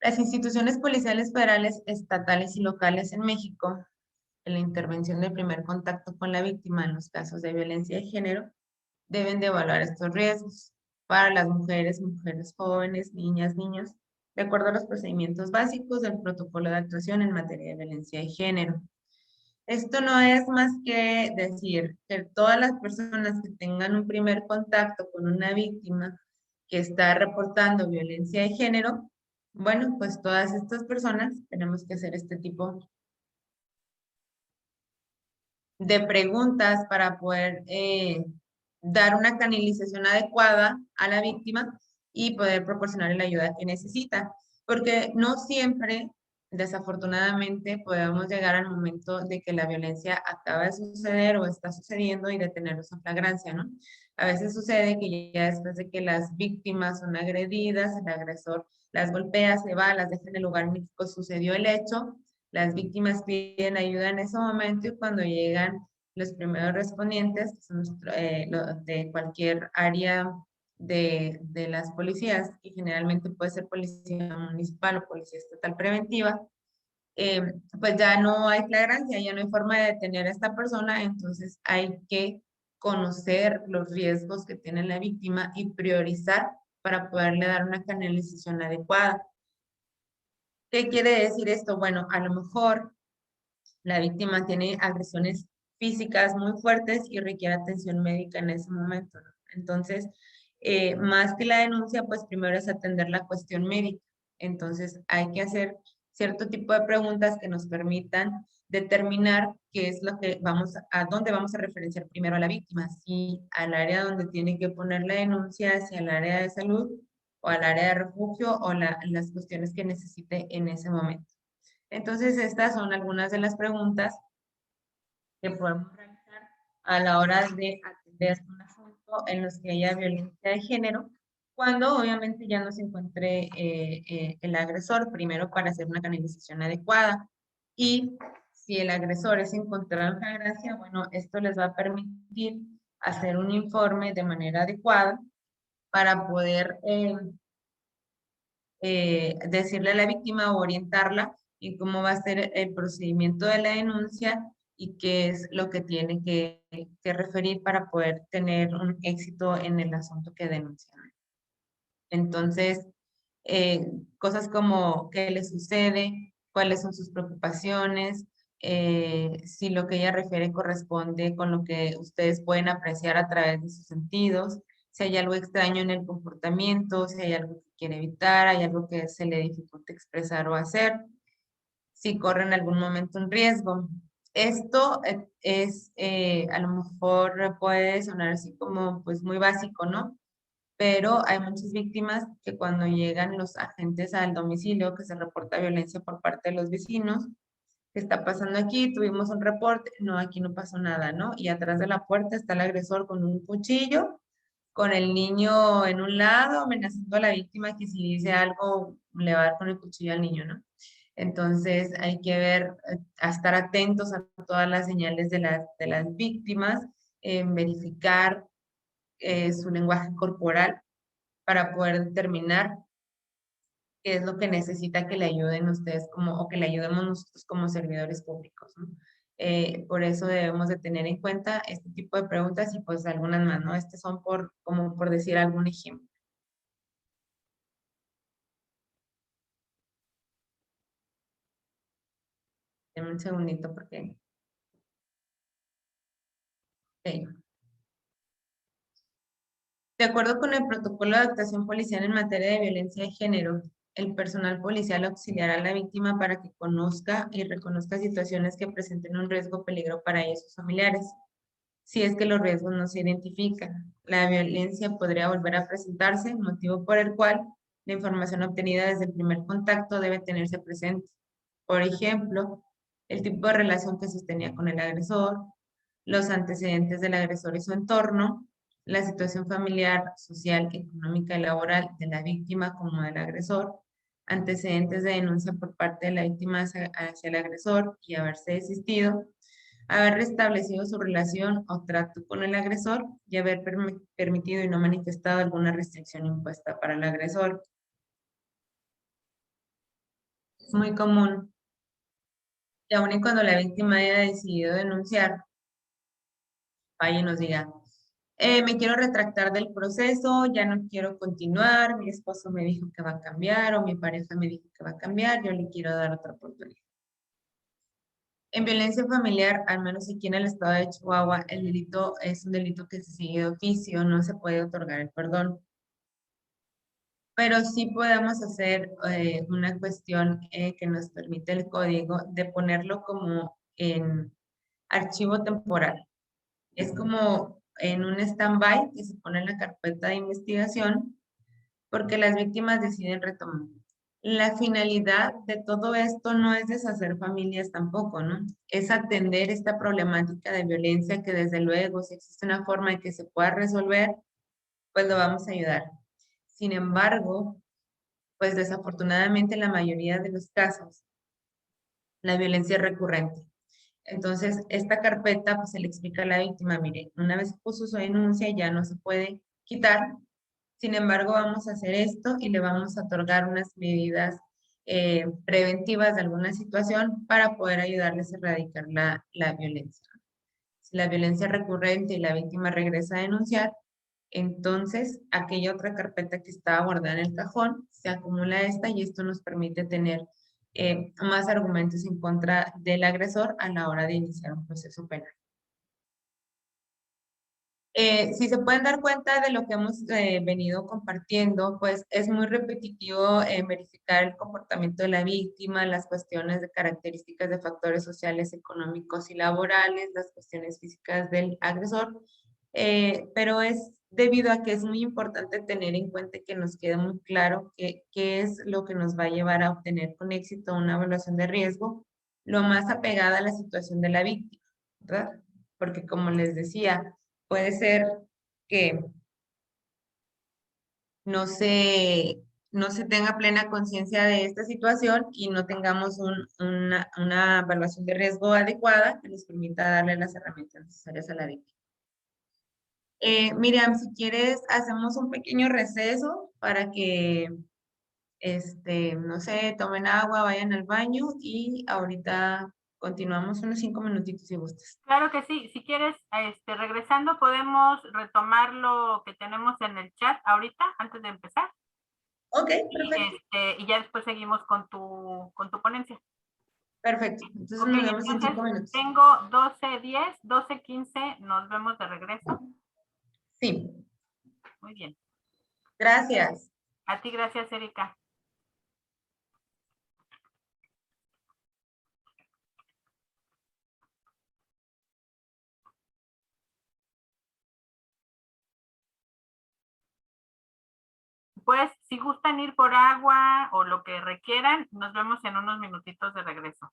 Las instituciones policiales federales, estatales y locales en México, en la intervención de primer contacto con la víctima en los casos de violencia de género, deben de evaluar estos riesgos para las mujeres jóvenes, niñas, niños, de acuerdo a los procedimientos básicos del protocolo de actuación en materia de violencia de género. Esto no es más que decir que todas las personas que tengan un primer contacto con una víctima que está reportando violencia de género, bueno, pues todas estas personas tenemos que hacer este tipo de preguntas para poder dar una canalización adecuada a la víctima y poder proporcionarle la ayuda que necesita. Porque no siempre, desafortunadamente, podemos llegar al momento de que la violencia acaba de suceder o está sucediendo y detenerlos en flagrancia, ¿no? A veces sucede que ya después de que las víctimas son agredidas, el agresor las golpea, se va, las deja en el lugar en el que sucedió el hecho, las víctimas piden ayuda en ese momento y cuando llegan los primeros respondientes, que son de cualquier área de las policías, y generalmente puede ser policía municipal o policía estatal preventiva, pues ya no hay flagrancia, ya no hay forma de detener a esta persona, entonces hay que conocer los riesgos que tiene la víctima y priorizar para poderle dar una canalización adecuada. ¿Qué quiere decir esto? Bueno, a lo mejor la víctima tiene agresiones físicas muy fuertes y requiere atención médica en ese momento, ¿no? Entonces, más que la denuncia, pues primero es atender la cuestión médica. Entonces, hay que hacer cierto tipo de preguntas que nos permitan determinar qué es lo que a dónde vamos a referenciar primero a la víctima, si al área donde tiene que poner la denuncia, si al área de salud o al área de refugio o las cuestiones que necesite en ese momento. Entonces, estas son algunas de las preguntas que podemos realizar a la hora de atender un asunto en los que haya violencia de género, cuando obviamente ya no se encuentre el agresor, primero para hacer una canalización adecuada. Y si el agresor es encontrado en flagrancia, bueno, esto les va a permitir hacer un informe de manera adecuada para poder decirle a la víctima o orientarla y cómo va a ser el procedimiento de la denuncia y qué es lo que tiene que referir para poder tener un éxito en el asunto que denuncia. Entonces, cosas como qué le sucede, cuáles son sus preocupaciones, si lo que ella refiere corresponde con lo que ustedes pueden apreciar a través de sus sentidos, si hay algo extraño en el comportamiento, si hay algo que quiere evitar, hay algo que se le dificulta expresar o hacer, si corre en algún momento un riesgo. Esto a lo mejor puede sonar así como pues muy básico, ¿no? Pero hay muchas víctimas que cuando llegan los agentes al domicilio, que se reporta violencia por parte de los vecinos, ¿qué está pasando aquí? Tuvimos un reporte, no, aquí no pasó nada, ¿no? Y atrás de la puerta está el agresor con un cuchillo, con el niño en un lado, amenazando a la víctima que si dice algo le va a dar con el cuchillo al niño, ¿no? Entonces hay que ver, a estar atentos a todas las señales de las víctimas, verificar su lenguaje corporal para poder determinar qué es lo que necesita que le ayuden ustedes o que le ayudemos nosotros como servidores públicos, ¿no? Por eso debemos de tener en cuenta este tipo de preguntas y pues algunas más, ¿no? Estas son como por decir algún ejemplo. Denme un segundito porque... Okay. De acuerdo con el protocolo de actuación policial en materia de violencia de género, el personal policial auxiliará a la víctima para que conozca y reconozca situaciones que presenten un riesgo o peligro para ella y sus familiares. Si es que los riesgos no se identifican, la violencia podría volver a presentarse, motivo por el cual la información obtenida desde el primer contacto debe tenerse presente. Por ejemplo, el tipo de relación que sostenía con el agresor, los antecedentes del agresor y su entorno, la situación familiar, social, económica y laboral de la víctima como del agresor, antecedentes de denuncia por parte de la víctima hacia el agresor y haberse desistido, haber restablecido su relación o trato con el agresor y haber permitido y no manifestado alguna restricción impuesta para el agresor. Es muy común que aun y cuando la víctima haya decidido denunciar, vaya y nos diga, me quiero retractar del proceso, ya no quiero continuar, mi esposo me dijo que va a cambiar o mi pareja me dijo que va a cambiar, yo le quiero dar otra oportunidad. En violencia familiar, al menos aquí en el estado de Chihuahua, el delito es un delito que se sigue de oficio, no se puede otorgar el perdón. Pero sí podemos hacer una cuestión que nos permite el código de ponerlo como en archivo temporal. Es como en un stand-by que se pone en la carpeta de investigación porque las víctimas deciden retomar. La finalidad de todo esto no es deshacer familias tampoco, ¿no? Es atender esta problemática de violencia que desde luego, si existe una forma de que se pueda resolver, pues lo vamos a ayudar. Sin embargo, pues desafortunadamente en la mayoría de los casos, la violencia es recurrente. Entonces, esta carpeta, pues se le explica a la víctima, mire, una vez puso su denuncia ya no se puede quitar. Sin embargo, vamos a hacer esto y le vamos a otorgar unas medidas preventivas de alguna situación para poder ayudarles a erradicar la violencia. Si la violencia es recurrente y la víctima regresa a denunciar, entonces aquella otra carpeta que estaba guardada en el cajón se acumula esta y esto nos permite tener más argumentos en contra del agresor a la hora de iniciar un proceso penal. Si se pueden dar cuenta de lo que hemos venido compartiendo, pues es muy repetitivo verificar el comportamiento de la víctima, las cuestiones de características de factores sociales, económicos y laborales, las cuestiones físicas del agresor, pero es debido a que es muy importante tener en cuenta que nos quede muy claro qué es lo que nos va a llevar a obtener con éxito una evaluación de riesgo lo más apegada a la situación de la víctima, ¿verdad? Porque como les decía, puede ser que no se, no se tenga plena conciencia de esta situación y no tengamos una evaluación de riesgo adecuada que nos permita darle las herramientas necesarias a la víctima. Miriam, si quieres, hacemos un pequeño receso para que, no sé, tomen agua, vayan al baño y ahorita continuamos unos 5 minutitos si gustas. Claro que sí. Si quieres, regresando, podemos retomar lo que tenemos en el chat ahorita, antes de empezar. Ok, perfecto. Y ya después seguimos con tu ponencia. Perfecto. Entonces Ok, nos vemos en entonces 5 minutos. tengo 12:10, 12:15, nos vemos de regreso. Sí, Muy bien. gracias. A ti, gracias, Erika. Pues, si gustan ir por agua o lo que requieran, nos vemos en unos minutitos de regreso.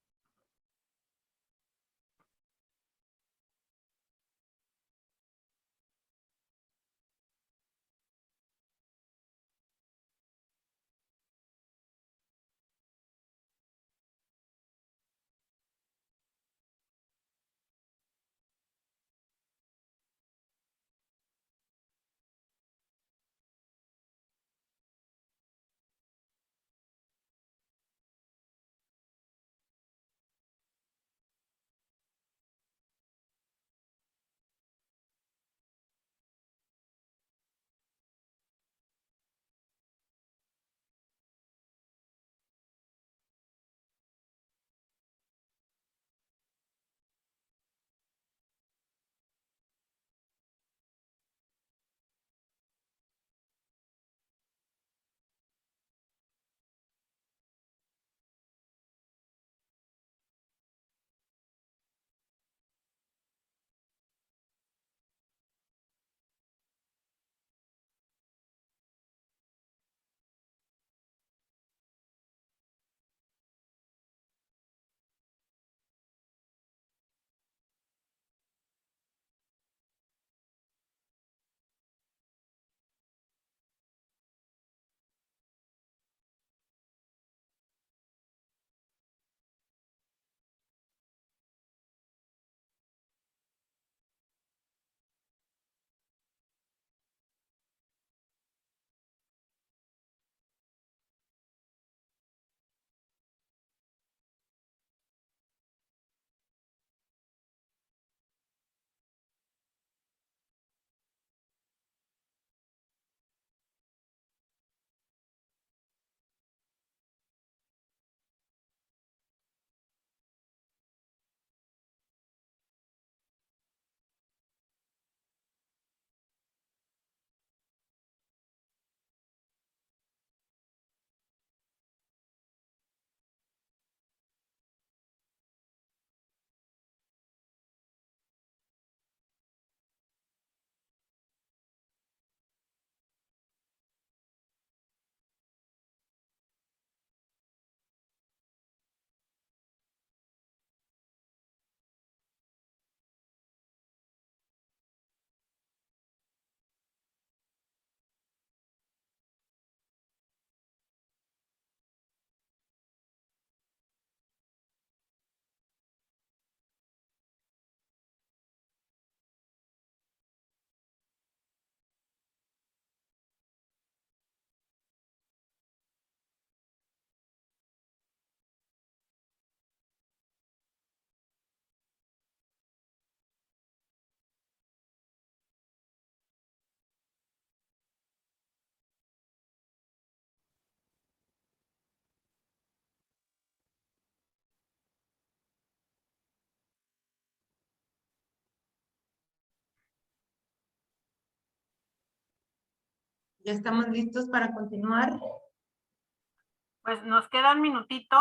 ¿Ya estamos listos para continuar? Pues nos queda un minutito.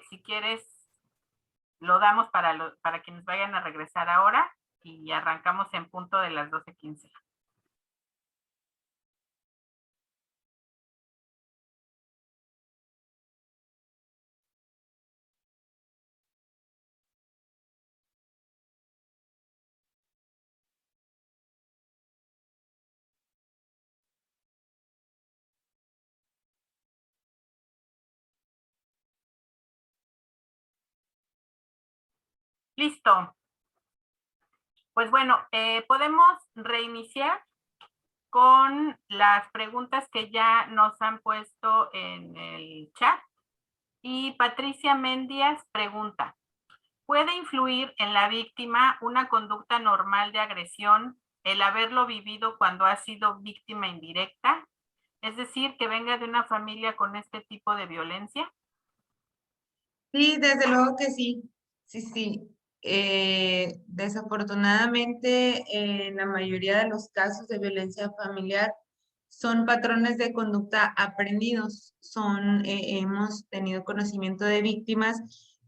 Si quieres, lo damos para quienes vayan a regresar ahora y arrancamos en punto de las 12:15. Listo. Pues bueno, podemos reiniciar con las preguntas que ya nos han puesto en el chat. Y Patricia Mendias pregunta, ¿puede influir en la víctima una conducta normal de agresión el haberlo vivido cuando ha sido víctima indirecta? Es decir, que venga de una familia con este tipo de violencia. Sí, desde luego que sí. Sí. Desafortunadamente, en la mayoría de los casos de violencia familiar son patrones de conducta aprendidos. Hemos tenido conocimiento de víctimas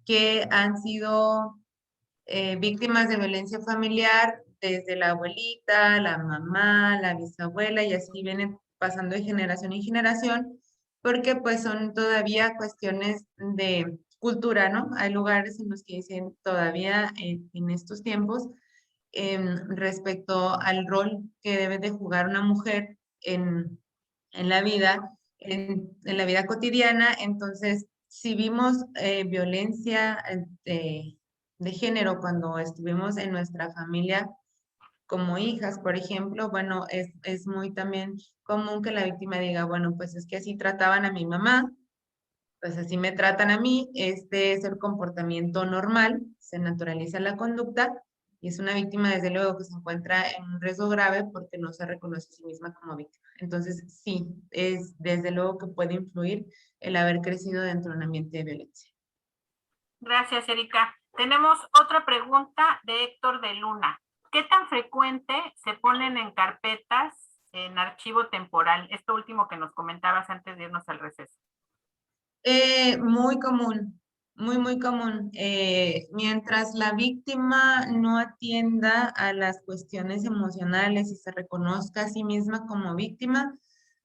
que han sido víctimas de violencia familiar desde la abuelita, la mamá, la bisabuela, y así vienen pasando de generación en generación, porque pues son todavía cuestiones de cultura, ¿no? Hay lugares en los que dicen todavía en estos tiempos respecto al rol que debe de jugar una mujer en la vida, en la vida cotidiana. Entonces, si vimos violencia de género cuando estuvimos en nuestra familia como hijas, por ejemplo, bueno, es muy también común que la víctima diga, bueno, pues es que así trataban a mi mamá, pues así me tratan a mí, este es el comportamiento normal, se naturaliza la conducta y es una víctima desde luego que se encuentra en un riesgo grave porque no se reconoce a sí misma como víctima. Entonces sí, es desde luego que puede influir el haber crecido dentro de un ambiente de violencia. Gracias, Erika. Tenemos otra pregunta de Héctor de Luna. ¿Qué tan frecuente se ponen en carpetas en archivo temporal? Esto último que nos comentabas antes de irnos al receso. Muy común, muy común. Mientras la víctima no atienda a las cuestiones emocionales y se reconozca a sí misma como víctima,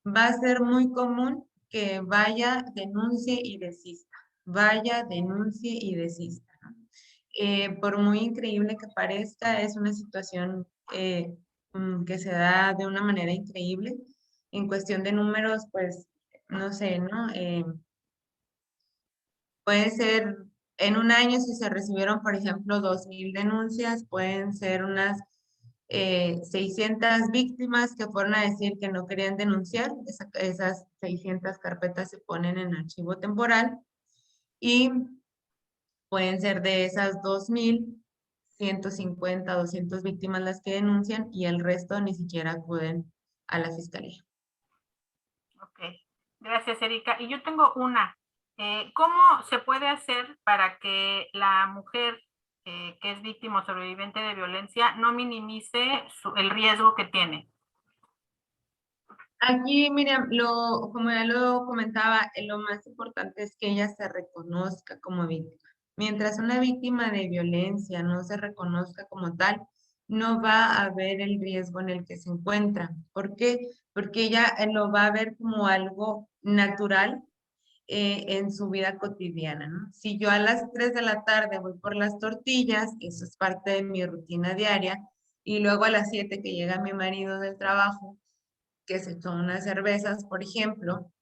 va a ser muy común que vaya, denuncie y desista. Vaya, denuncie y desista, ¿no? Por muy increíble que parezca, es una situación que se da de una manera increíble. En cuestión de números, pues, no sé, ¿no? Puede ser en un año, si se recibieron, por ejemplo, 2,000 denuncias, pueden ser unas 600 víctimas que fueron a decir que no querían denunciar. Esas 600 carpetas se ponen en archivo temporal y pueden ser de esas 2,000, 150, 200 víctimas las que denuncian y el resto ni siquiera acuden a la fiscalía. Ok, gracias, Erika. Y yo tengo una. ¿Cómo se puede hacer para que la mujer que es víctima o sobreviviente de violencia no minimice el riesgo que tiene? Aquí, Miriam, como ya lo comentaba, lo más importante es que ella se reconozca como víctima. Mientras una víctima de violencia no se reconozca como tal, no va a ver el riesgo en el que se encuentra. ¿Por qué? Porque ella lo va a ver como algo natural en su vida cotidiana, ¿no? Si yo a las 3 de la tarde voy por las tortillas, eso es parte de mi rutina diaria, y luego a las 7 que llega mi marido del trabajo, que se echó unas cervezas, por ejemplo,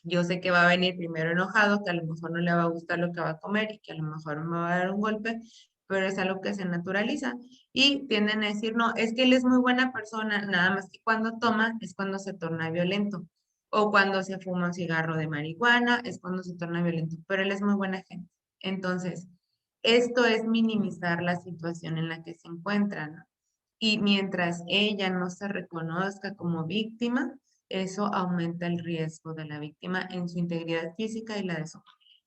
yo sé que va a venir primero enojado, que a lo mejor no le va a gustar lo que va a comer y que a lo mejor me va a dar un golpe, pero es algo que se naturaliza. Y tienden a decir, no, es que él es muy buena persona, nada más que cuando toma es cuando se torna violento. O cuando se fuma un cigarro de marihuana es cuando se torna violento, pero él es muy buena gente. Entonces, esto es minimizar la situación en la que se encuentran. Y mientras ella no se reconozca como víctima, eso aumenta el riesgo de la víctima en su integridad física y la de su familia.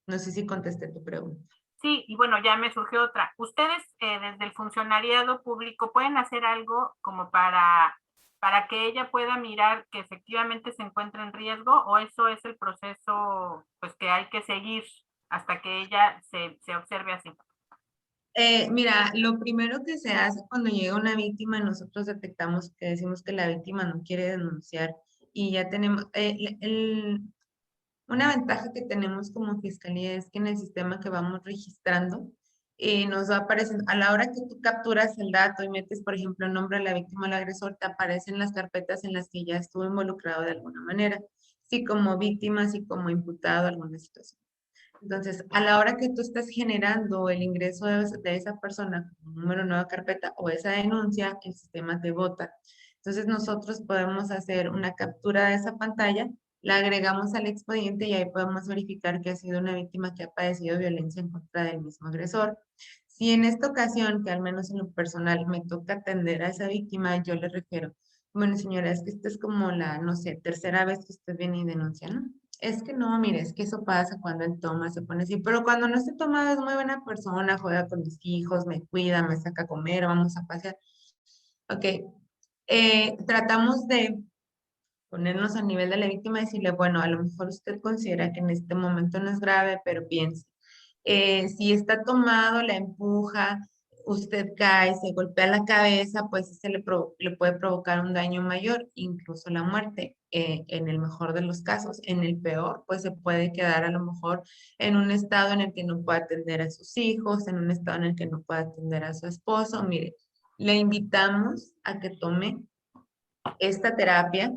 No sé si contesté tu pregunta. Sí, y bueno, ya me surgió otra. ¿Ustedes desde el funcionariado público pueden hacer algo como para para que ella pueda mirar que efectivamente se encuentra en riesgo, o eso es el proceso pues que hay que seguir hasta que ella se observe así? Mira, lo primero que se hace cuando llega una víctima, nosotros detectamos que decimos que la víctima no quiere denunciar y ya tenemos, una ventaja que tenemos como fiscalía es que en el sistema que vamos registrando, nos va apareciendo, a la hora que tú capturas el dato y metes, por ejemplo, el nombre de la víctima o el agresor, te aparecen las carpetas en las que ya estuvo involucrado de alguna manera, sí como víctima, sí como imputado, alguna situación. Entonces, a la hora que tú estás generando el ingreso de esa persona como número nueva carpeta o esa denuncia, el sistema te vota. Entonces, nosotros podemos hacer una captura de esa pantalla, la agregamos al expediente y ahí podemos verificar que ha sido una víctima que ha padecido violencia en contra del mismo agresor. Si en esta ocasión, que al menos en lo personal me toca atender a esa víctima, yo le refiero, bueno, señora, es que esta es como la, no sé, tercera vez que usted viene y denuncia, ¿no? Es que no, mire, es que eso pasa cuando él toma, se pone así, pero cuando no esté tomado es muy buena persona, juega con mis hijos, me cuida, me saca a comer, vamos a pasear. Ok, tratamos de ponernos a nivel de la víctima y decirle, bueno, a lo mejor usted considera que en este momento no es grave, pero piense, si está tomado, la empuja, usted cae, se golpea la cabeza, pues le puede provocar un daño mayor, incluso la muerte, en el mejor de los casos. En el peor, pues se puede quedar a lo mejor en un estado en el que no pueda atender a sus hijos, en un estado en el que no pueda atender a su esposo. Mire, le invitamos a que tome esta terapia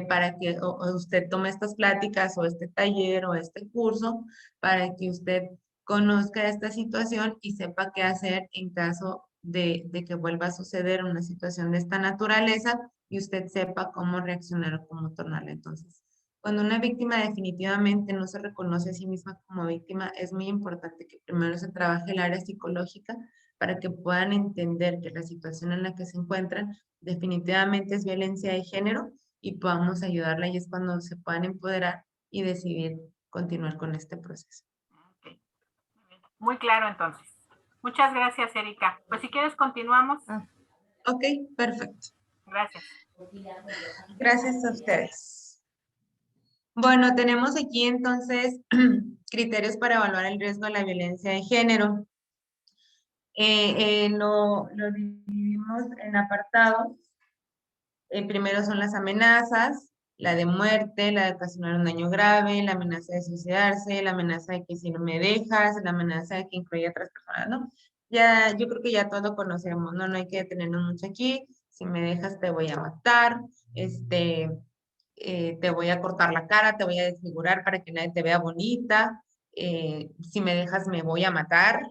para que o usted tome estas pláticas o este taller o este curso para que usted conozca esta situación y sepa qué hacer en caso de que vuelva a suceder una situación de esta naturaleza y usted sepa cómo reaccionar o cómo tornarla. Entonces, cuando una víctima definitivamente no se reconoce a sí misma como víctima, es muy importante que primero se trabaje el área psicológica para que puedan entender que la situación en la que se encuentran definitivamente es violencia de género y podamos ayudarla y es cuando se puedan empoderar y decidir continuar con este proceso. Okay. Muy claro entonces. Muchas gracias, Erika. Pues si quieres continuamos. Ok, perfecto. Gracias. Gracias a ustedes. Bueno, tenemos aquí entonces criterios para evaluar el riesgo de la violencia de género. Lo dividimos en apartados. Primero son las amenazas, la de muerte, la de ocasionar un daño grave, la amenaza de suicidarse, la amenaza de que si no me dejas, la amenaza de que incluye a otras personas, ¿no? Ya, yo creo que ya todo conocemos, ¿no? No hay que detenernos mucho aquí. Si me dejas, te voy a matar, te voy a cortar la cara, te voy a desfigurar para que nadie te vea bonita, si me dejas, me voy a matar.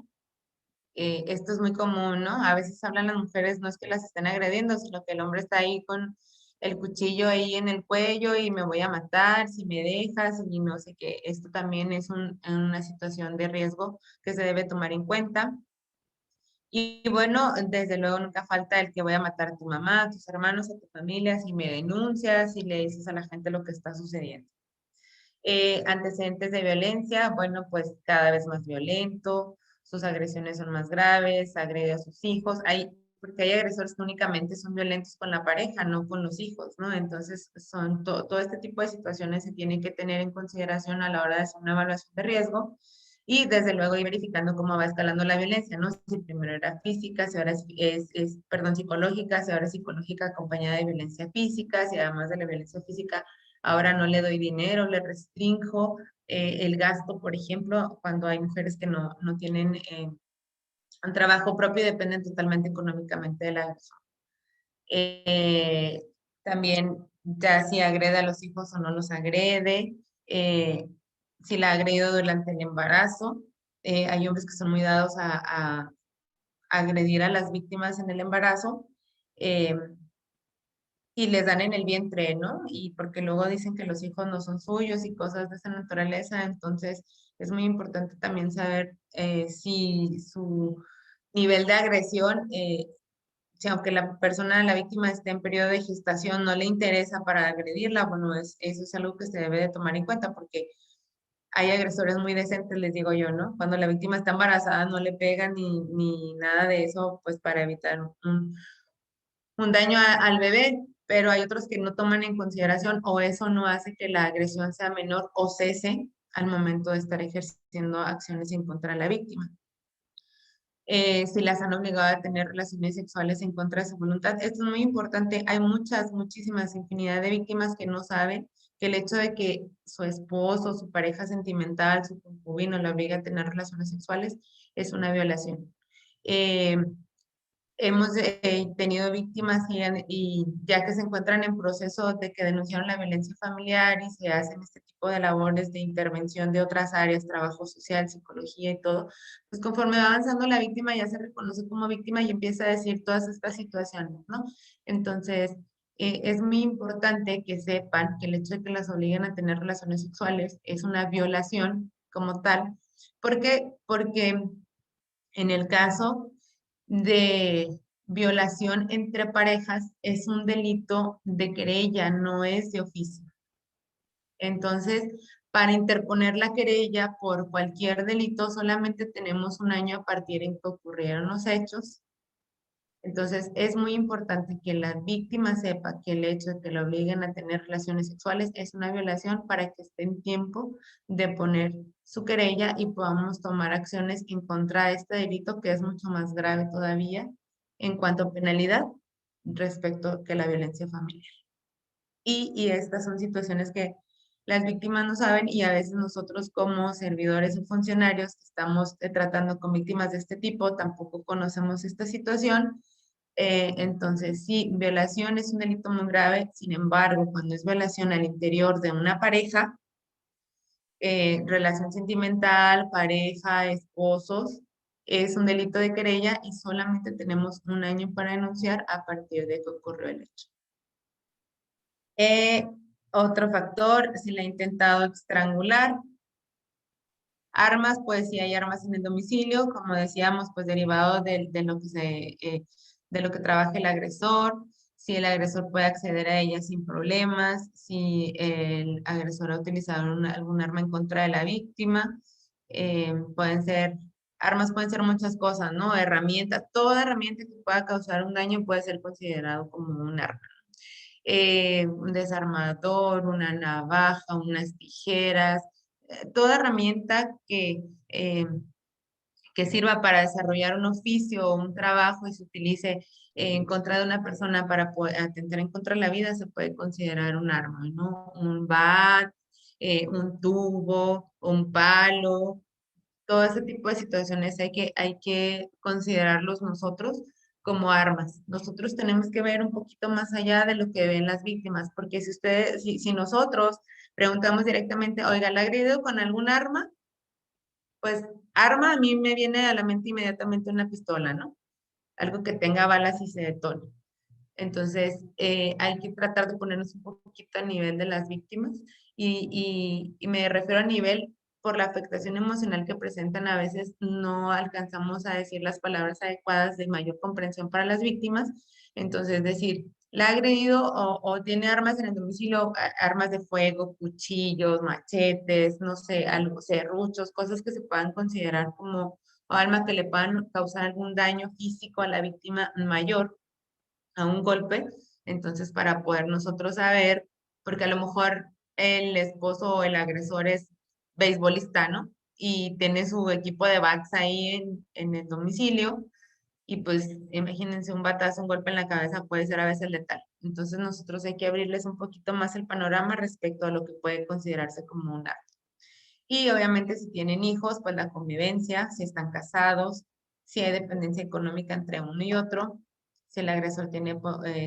Esto es muy común, ¿no? A veces hablan las mujeres, no es que las estén agrediendo, sino que el hombre está ahí con el cuchillo ahí en el cuello y me voy a matar si me dejas y no sé qué. Esto también es una situación de riesgo que se debe tomar en cuenta. Y bueno, desde luego nunca falta el que voy a matar a tu mamá, a tus hermanos, a tu familia, si me denuncias, si le dices a la gente lo que está sucediendo. Antecedentes de violencia, bueno, pues cada vez más violento, sus agresiones son más graves, agrede a sus hijos, porque hay agresores que únicamente son violentos con la pareja, no con los hijos, ¿no? Entonces, todo este tipo de situaciones se tienen que tener en consideración a la hora de hacer una evaluación de riesgo y desde luego ir verificando cómo va escalando la violencia, ¿no? Si primero era física, si ahora perdón, psicológica, si ahora es psicológica acompañada de violencia física, si además de la violencia física ahora no le doy dinero, le restrinjo el gasto, por ejemplo, cuando hay mujeres que no tienen un trabajo propio y dependen totalmente económicamente de la persona. También ya si agrede a los hijos o no los agrede, si la ha agredido durante el embarazo. Hay hombres que son muy dados a agredir a las víctimas en el embarazo. Y les dan en el vientre, ¿no? Y porque luego dicen que los hijos no son suyos y cosas de esa naturaleza, entonces es muy importante también saber si su nivel de agresión, si aunque la persona, la víctima esté en periodo de gestación, no le interesa para agredirla, bueno, eso es algo que se debe de tomar en cuenta porque hay agresores muy decentes, les digo yo, ¿no? Cuando la víctima está embarazada no le pegan ni nada de eso, pues para evitar un daño al bebé, pero hay otros que no toman en consideración o eso no hace que la agresión sea menor o cese al momento de estar ejerciendo acciones en contra de la víctima. Si las han obligado a tener relaciones sexuales en contra de su voluntad. Esto es muy importante. Hay muchísimas, infinidad de víctimas que no saben que el hecho de que su esposo, su pareja sentimental, su concubino la obliga a tener relaciones sexuales es una violación. Hemos tenido víctimas y ya que se encuentran en proceso de que denunciaron la violencia familiar y se hacen este tipo de labores de intervención de otras áreas, trabajo social, psicología y todo, pues conforme va avanzando la víctima ya se reconoce como víctima y empieza a decir todas estas situaciones, ¿no? Entonces, es muy importante que sepan que el hecho de que las obliguen a tener relaciones sexuales es una violación como tal. ¿Por qué? Porque en el caso de violación entre parejas es un delito de querella, no es de oficio. Entonces, para interponer la querella por cualquier delito solamente tenemos un año a partir en que ocurrieron los hechos. Entonces, es muy importante que la víctima sepa que el hecho de que la obliguen a tener relaciones sexuales es una violación para que esté en tiempo de poner su querella y podamos tomar acciones en contra de este delito que es mucho más grave todavía en cuanto a penalidad respecto que la violencia familiar. Y estas son situaciones que las víctimas no saben y a veces nosotros como servidores o funcionarios que estamos tratando con víctimas de este tipo tampoco conocemos esta situación. Entonces, sí, violación es un delito muy grave, sin embargo, cuando es violación al interior de una pareja, relación sentimental, pareja, esposos, es un delito de querella y solamente tenemos un año para denunciar a partir de que ocurrió el hecho. Otro factor, si la ha intentado estrangular. Armas, pues si hay armas en el domicilio, como decíamos, pues derivado de lo que trabaja el agresor, si el agresor puede acceder a ellas sin problemas, si el agresor ha utilizado algún arma en contra de la víctima, armas pueden ser muchas cosas, ¿no? Herramientas, toda herramienta que pueda causar un daño puede ser considerado como un arma. Un desarmador, una navaja, unas tijeras, toda herramienta que sirva para desarrollar un oficio o un trabajo y se utilice en contra de una persona para poder atentar en contra de la vida, se puede considerar un arma, ¿no? Un bat, un tubo, un palo, todo ese tipo de situaciones hay que considerarlos nosotros como armas. Nosotros tenemos que ver un poquito más allá de lo que ven las víctimas, porque si nosotros preguntamos directamente, oiga, ¿la ha agredido con algún arma? Pues arma a mí me viene a la mente inmediatamente una pistola, ¿no? Algo que tenga balas y se detone. Entonces, hay que tratar de ponernos un poquito a nivel de las víctimas y me refiero a nivel por la afectación emocional que presentan. A veces no alcanzamos a decir las palabras adecuadas de mayor comprensión para las víctimas. Entonces, decir, la ha agredido o tiene armas en el domicilio, armas de fuego, cuchillos, machetes, no sé, algo, serruchos, cosas que se puedan considerar como armas que le puedan causar algún daño físico a la víctima mayor a un golpe, entonces para poder nosotros saber, porque a lo mejor el esposo o el agresor es beisbolista, ¿no? Y tiene su equipo de bats ahí en el domicilio, y pues imagínense un batazo, un golpe en la cabeza puede ser a veces letal. Entonces nosotros hay que abrirles un poquito más el panorama respecto a lo que puede considerarse como un acto. Y obviamente si tienen hijos, pues la convivencia, si están casados, si hay dependencia económica entre uno y otro, si el agresor tiene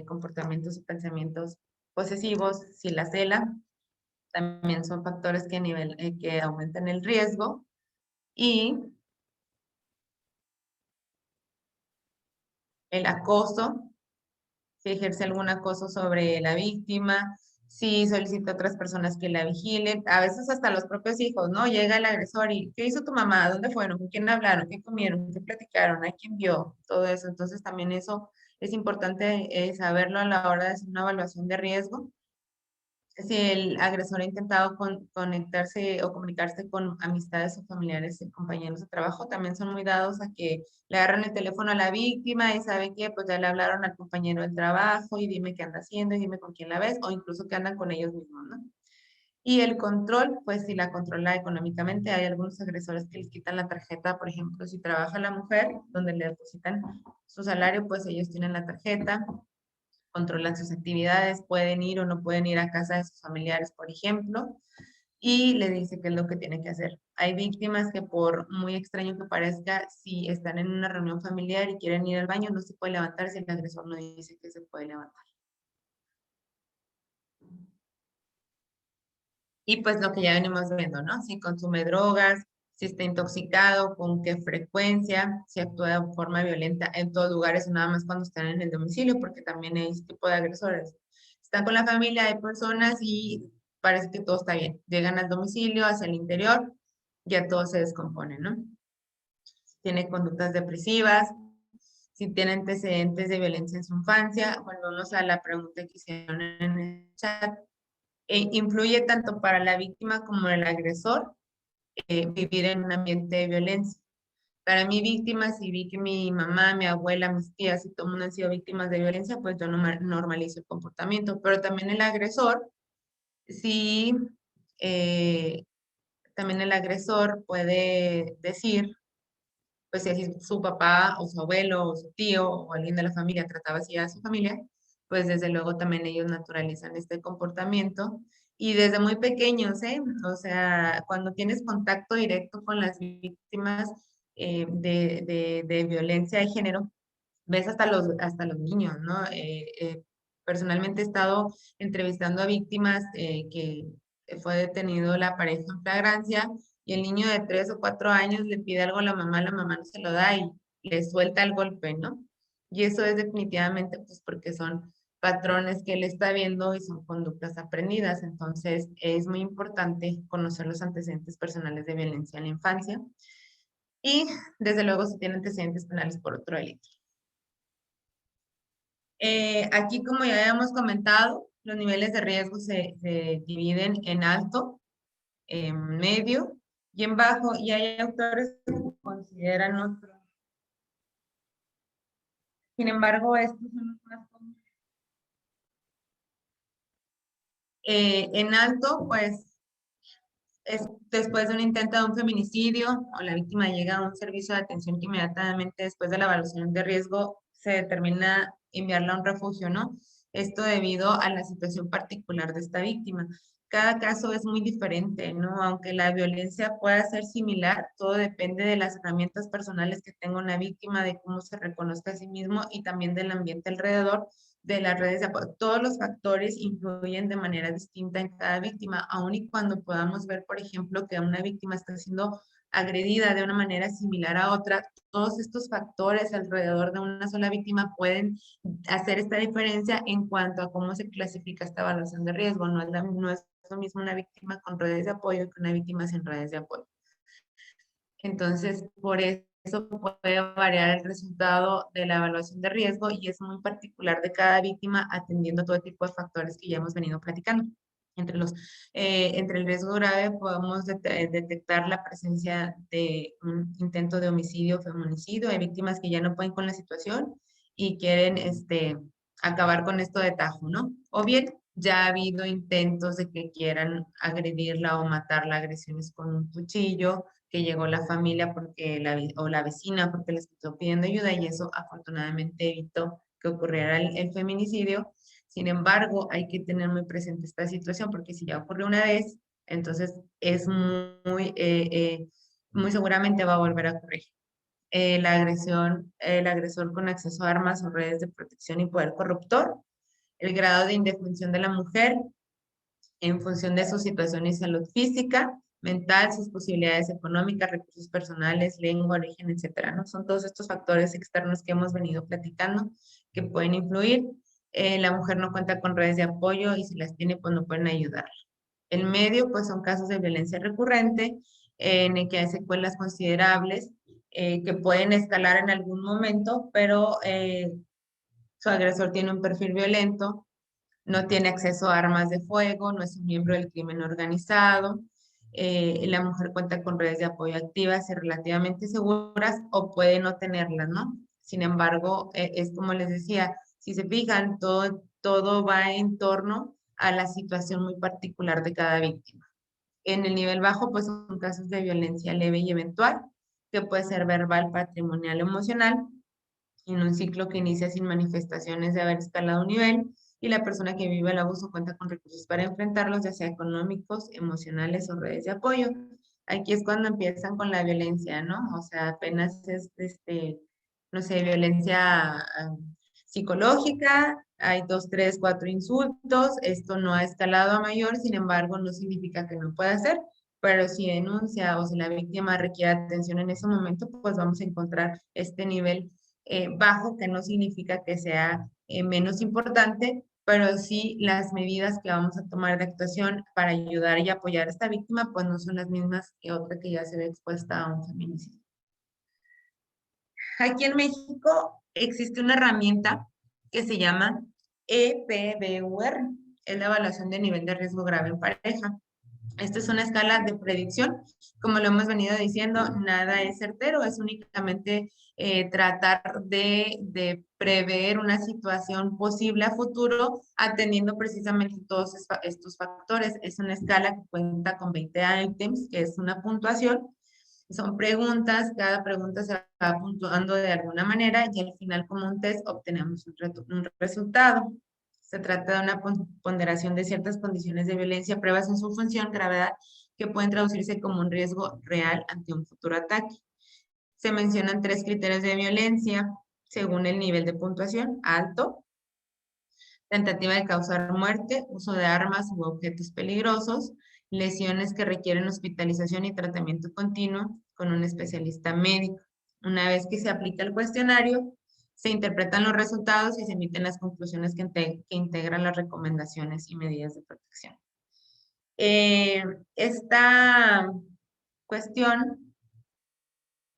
comportamientos y pensamientos posesivos, si la cela, también son factores que aumentan el riesgo. Y el acoso, si ejerce algún acoso sobre la víctima, si solicita a otras personas que la vigilen, a veces hasta los propios hijos, ¿no? Llega el agresor y ¿qué hizo tu mamá? ¿Dónde fueron? ¿Con quién hablaron? ¿Qué comieron? ¿Qué platicaron? ¿A quién vio? Todo eso. Entonces también eso es importante saberlo a la hora de hacer una evaluación de riesgo. si el agresor ha intentado conectarse o comunicarse con amistades o familiares y compañeros de trabajo, también son muy dados a que le agarran el teléfono a la víctima y sabe que pues ya le hablaron al compañero del trabajo y dime qué anda haciendo y dime con quién la ves, o incluso que andan con ellos mismos, ¿no? Y el control, pues si la controla económicamente, hay algunos agresores que les quitan la tarjeta, por ejemplo, si trabaja la mujer, donde le depositan su salario, pues ellos tienen la tarjeta, controlan sus actividades, pueden ir o no pueden ir a casa de sus familiares, por ejemplo, y le dice qué es lo que tiene que hacer. Hay víctimas que por muy extraño que parezca, si están en una reunión familiar y quieren ir al baño, no se puede levantar si el agresor no dice que se puede levantar. Y pues lo que ya venimos viendo, ¿no? Si consume drogas, si está intoxicado, con qué frecuencia, si actúa de forma violenta en todos lugares, nada más cuando están en el domicilio, porque también hay este tipo de agresores. Están con la familia, hay personas y parece que todo está bien. Llegan al domicilio, hacia el interior, ya todo se descompone, ¿no? Si tiene conductas depresivas, si tiene antecedentes de violencia en su infancia. Volvemos a la pregunta que hicieron en el chat. Influye tanto para la víctima como el agresor vivir en un ambiente de violencia. Para mí, víctimas, si vi que mi mamá, mi abuela, mis tías y todo el mundo han sido víctimas de violencia, pues yo no normalizo el comportamiento. Pero también el agresor, sí, también el agresor puede decir, pues si así su papá o su abuelo o su tío o alguien de la familia trataba así a su familia, pues desde luego también ellos naturalizan este comportamiento. Y desde muy pequeños, ¿eh? O sea, cuando tienes contacto directo con las víctimas de violencia de género, ves hasta los niños, ¿no? Personalmente he estado entrevistando a víctimas que fue detenido la pareja en flagrancia y el niño de 3 o 4 años le pide algo a la mamá no se lo da y le suelta el golpe, ¿no? Y eso es definitivamente pues porque son patrones que él está viendo y son conductas aprendidas. Entonces es muy importante conocer los antecedentes personales de violencia en la infancia y desde luego si tiene antecedentes penales por otro delito. Aquí, como ya habíamos comentado, los niveles de riesgo se dividen en alto, en medio y en bajo, y hay autores que consideran otros. Sin embargo, estos son los más comunes. En alto, pues, es después de un intento de un feminicidio o la víctima llega a un servicio de atención que inmediatamente después de la evaluación de riesgo se determina enviarla a un refugio, ¿no? Esto debido a la situación particular de esta víctima. Cada caso es muy diferente, ¿no? Aunque la violencia pueda ser similar, todo depende de las herramientas personales que tenga una víctima, de cómo se reconozca a sí mismo y también del ambiente alrededor, de las redes de apoyo. Todos los factores influyen de manera distinta en cada víctima, aun y cuando podamos ver, por ejemplo, que una víctima está siendo agredida de una manera similar a otra, todos estos factores alrededor de una sola víctima pueden hacer esta diferencia en cuanto a cómo se clasifica esta evaluación de riesgo. No es lo mismo una víctima con redes de apoyo que una víctima sin redes de apoyo. Entonces, por eso puede variar el resultado de la evaluación de riesgo y es muy particular de cada víctima atendiendo todo tipo de factores que ya hemos venido platicando. Entre el riesgo grave podemos detectar la presencia de un intento de homicidio o feminicidio. Hay víctimas que ya no pueden con la situación y quieren acabar con esto de tajo, ¿no? O bien ya ha habido intentos de que quieran agredirla o matarla, agresiones con un cuchillo, que llegó la familia o la vecina porque les estuvo pidiendo ayuda y eso afortunadamente evitó que ocurriera el feminicidio. Sin embargo, hay que tener muy presente esta situación porque si ya ocurrió una vez, entonces es muy seguramente va a volver a ocurrir. El agresor con acceso a armas o redes de protección y poder corruptor, el grado de indefensión de la mujer en función de su situación y salud física, mental, sus posibilidades económicas, recursos personales, lengua, origen, etcétera, ¿no? Son todos estos factores externos que hemos venido platicando que pueden influir. La mujer no cuenta con redes de apoyo y si las tiene, pues no pueden ayudarla. El medio, pues son casos de violencia recurrente en el que hay secuelas considerables que pueden escalar en algún momento, pero su agresor tiene un perfil violento, no tiene acceso a armas de fuego, no es un miembro del crimen organizado, la mujer cuenta con redes de apoyo activas y relativamente seguras o puede no tenerlas, ¿no? Sin embargo, es como les decía, si se fijan, todo va en torno a la situación muy particular de cada víctima. En el nivel bajo, pues son casos de violencia leve y eventual, que puede ser verbal, patrimonial, emocional, en un ciclo que inicia sin manifestaciones de haber escalado un nivel, y la persona que vive el abuso cuenta con recursos para enfrentarlos, ya sea económicos, emocionales o redes de apoyo. Aquí es cuando empiezan con la violencia, ¿no? O sea, apenas es, no sé, violencia psicológica, hay 2, 3, 4 insultos, esto no ha escalado a mayor, sin embargo, no significa que no pueda ser, pero si denuncia o si la víctima requiere atención en ese momento, pues vamos a encontrar este nivel bajo, que no significa que sea menos importante, pero sí las medidas que vamos a tomar de actuación para ayudar y apoyar a esta víctima, pues no son las mismas que otra que ya se ve expuesta a un feminicidio. Aquí en México existe una herramienta que se llama EPBUR, es la evaluación de nivel de riesgo grave en pareja. Esta es una escala de predicción. Como lo hemos venido diciendo, nada es certero, es únicamente tratar de prever una situación posible a futuro, atendiendo precisamente todos estos factores. Es una escala que cuenta con 20 ítems, que es una puntuación. Son preguntas, cada pregunta se va puntuando de alguna manera y al final, como un test, obtenemos un resultado. Se trata de una ponderación de ciertas condiciones de violencia, pruebas en su función, gravedad, que pueden traducirse como un riesgo real ante un futuro ataque. Se mencionan 3 criterios de violencia según el nivel de puntuación: alto, tentativa de causar muerte, uso de armas u objetos peligrosos, lesiones que requieren hospitalización y tratamiento continuo con un especialista médico. Una vez que se aplica el cuestionario, se interpretan los resultados y se emiten las conclusiones que integran las recomendaciones y medidas de protección. Esta cuestión,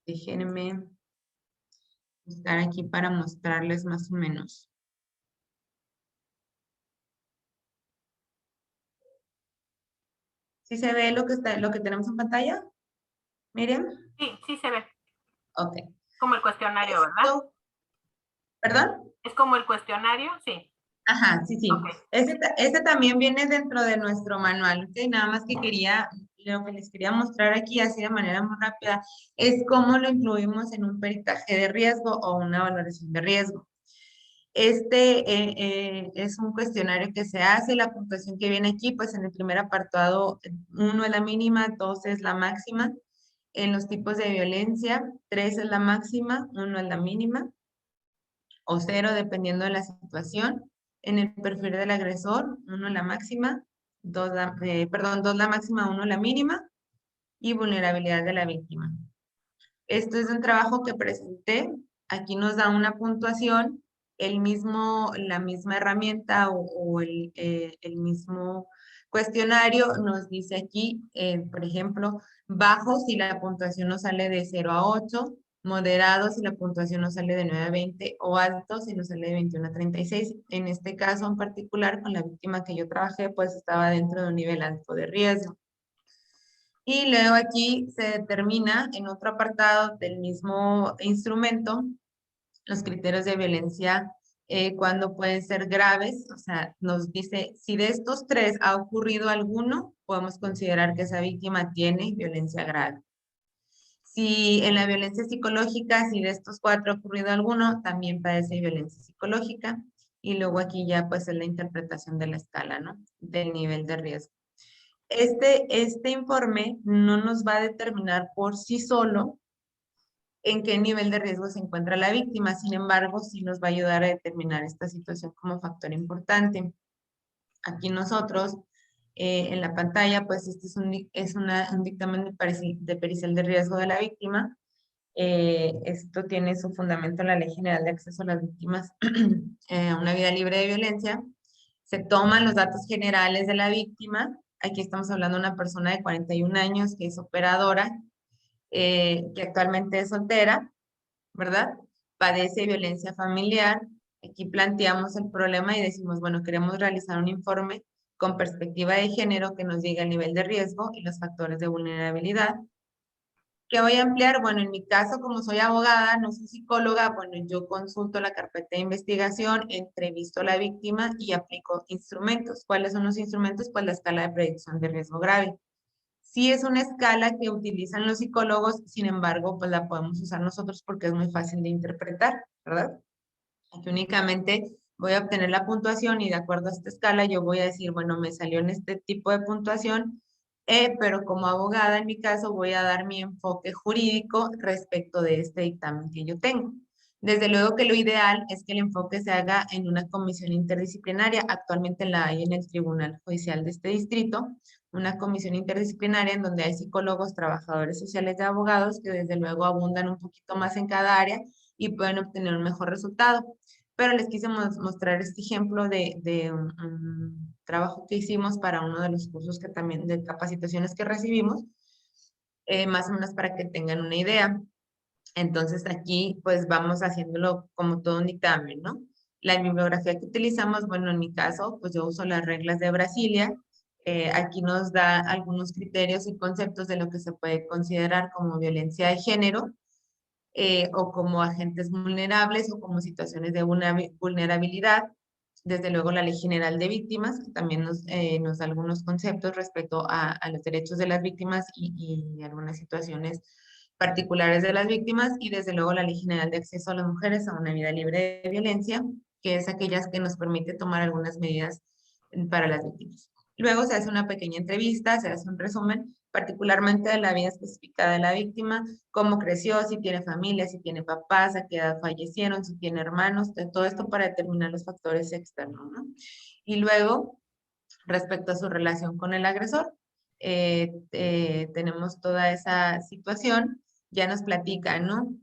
déjenme buscar aquí para mostrarles más o menos. ¿Sí se ve lo que tenemos en pantalla? Miriam. Sí, sí se ve. Ok. Como el cuestionario, ¿verdad? ¿Perdón? ¿Es como el cuestionario? Sí. Ajá, sí, sí. Okay. Este también viene dentro de nuestro manual, ¿ok? Nada más que lo que les quería mostrar aquí, así de manera muy rápida, es cómo lo incluimos en un peritaje de riesgo o una valoración de riesgo. Es un cuestionario que se hace, la puntuación que viene aquí, pues en el primer apartado, 1 es la mínima, 2 es la máxima. En los tipos de violencia, 3 es la máxima, 1 es la mínima, o 0 dependiendo de la situación. En el perfil del agresor, 1 la máxima, 2 la máxima, 1 la mínima, y vulnerabilidad de la víctima. Esto es un trabajo que presenté. Aquí nos da una puntuación, la misma herramienta o el mismo cuestionario nos dice aquí, por ejemplo, bajo si la puntuación nos sale de 0 a 8, moderado si la puntuación nos sale de 9 a 20 o alto si nos sale de 21 a 36. En este caso en particular, con la víctima que yo trabajé, pues estaba dentro de un nivel alto de riesgo. Y luego aquí se determina en otro apartado del mismo instrumento los criterios de violencia cuando pueden ser graves. O sea, nos dice si de estos 3 ha ocurrido alguno, podemos considerar que esa víctima tiene violencia grave. Si en la violencia psicológica, si de estos 4 ha ocurrido alguno, también padece violencia psicológica. Y luego aquí ya pues es la interpretación de la escala, ¿no? Del nivel de riesgo. Este informe no nos va a determinar por sí solo en qué nivel de riesgo se encuentra la víctima, sin embargo, sí nos va a ayudar a determinar esta situación como factor importante. Aquí nosotros, en la pantalla, pues este es un dictamen de pericial de riesgo de la víctima. Esto tiene su fundamento en la Ley General de Acceso a las Víctimas a una Vida Libre de Violencia. Se toman los datos generales de la víctima. Aquí estamos hablando de una persona de 41 años que es operadora, que actualmente es soltera, ¿verdad? Padece violencia familiar, Aquí planteamos el problema y decimos, bueno, queremos realizar un informe con perspectiva de género que nos diga el nivel de riesgo y los factores de vulnerabilidad. ¿Qué voy a ampliar? Bueno, en mi caso, como soy abogada, no soy psicóloga, bueno, yo consulto la carpeta de investigación, entrevisto a la víctima y aplico instrumentos. ¿Cuáles son los instrumentos? Pues la escala de predicción de riesgo grave. Sí es una escala que utilizan los psicólogos, sin embargo, pues la podemos usar nosotros porque es muy fácil de interpretar, ¿verdad? Aquí únicamente voy a obtener la puntuación y de acuerdo a esta escala yo voy a decir, bueno, me salió en este tipo de puntuación, pero como abogada en mi caso voy a dar mi enfoque jurídico respecto de este dictamen que yo tengo. Desde luego que lo ideal es que el enfoque se haga en una comisión interdisciplinaria. Actualmente la hay en el Tribunal Judicial de este distrito, una comisión interdisciplinaria en donde hay psicólogos, trabajadores sociales y abogados que desde luego abundan un poquito más en cada área y pueden obtener un mejor resultado. Pero les quise mostrar este ejemplo de un trabajo que hicimos para uno de los cursos que también, de capacitaciones que recibimos, más o menos para que tengan una idea. Entonces aquí pues vamos haciéndolo como todo un dictamen, ¿no? La bibliografía que utilizamos, bueno, en mi caso, pues yo uso las reglas de Brasilia. Aquí nos da algunos criterios y conceptos de lo que se puede considerar como violencia de género, o como agentes vulnerables o como situaciones de vulnerabilidad. Desde luego la Ley General de Víctimas, que también nos da algunos conceptos respecto a los derechos de las víctimas y algunas situaciones particulares de las víctimas, y desde luego la Ley General de Acceso a las Mujeres a una Vida Libre de Violencia, que es aquellas que nos permite tomar algunas medidas para las víctimas. Luego se hace una pequeña entrevista, se hace un resumen, particularmente de la vida específica de la víctima, cómo creció, si tiene familia, si tiene papás, a qué edad fallecieron, si tiene hermanos, todo esto para determinar los factores externos, ¿no? Y luego, respecto a su relación con el agresor, tenemos toda esa situación, ya nos platican, ¿no?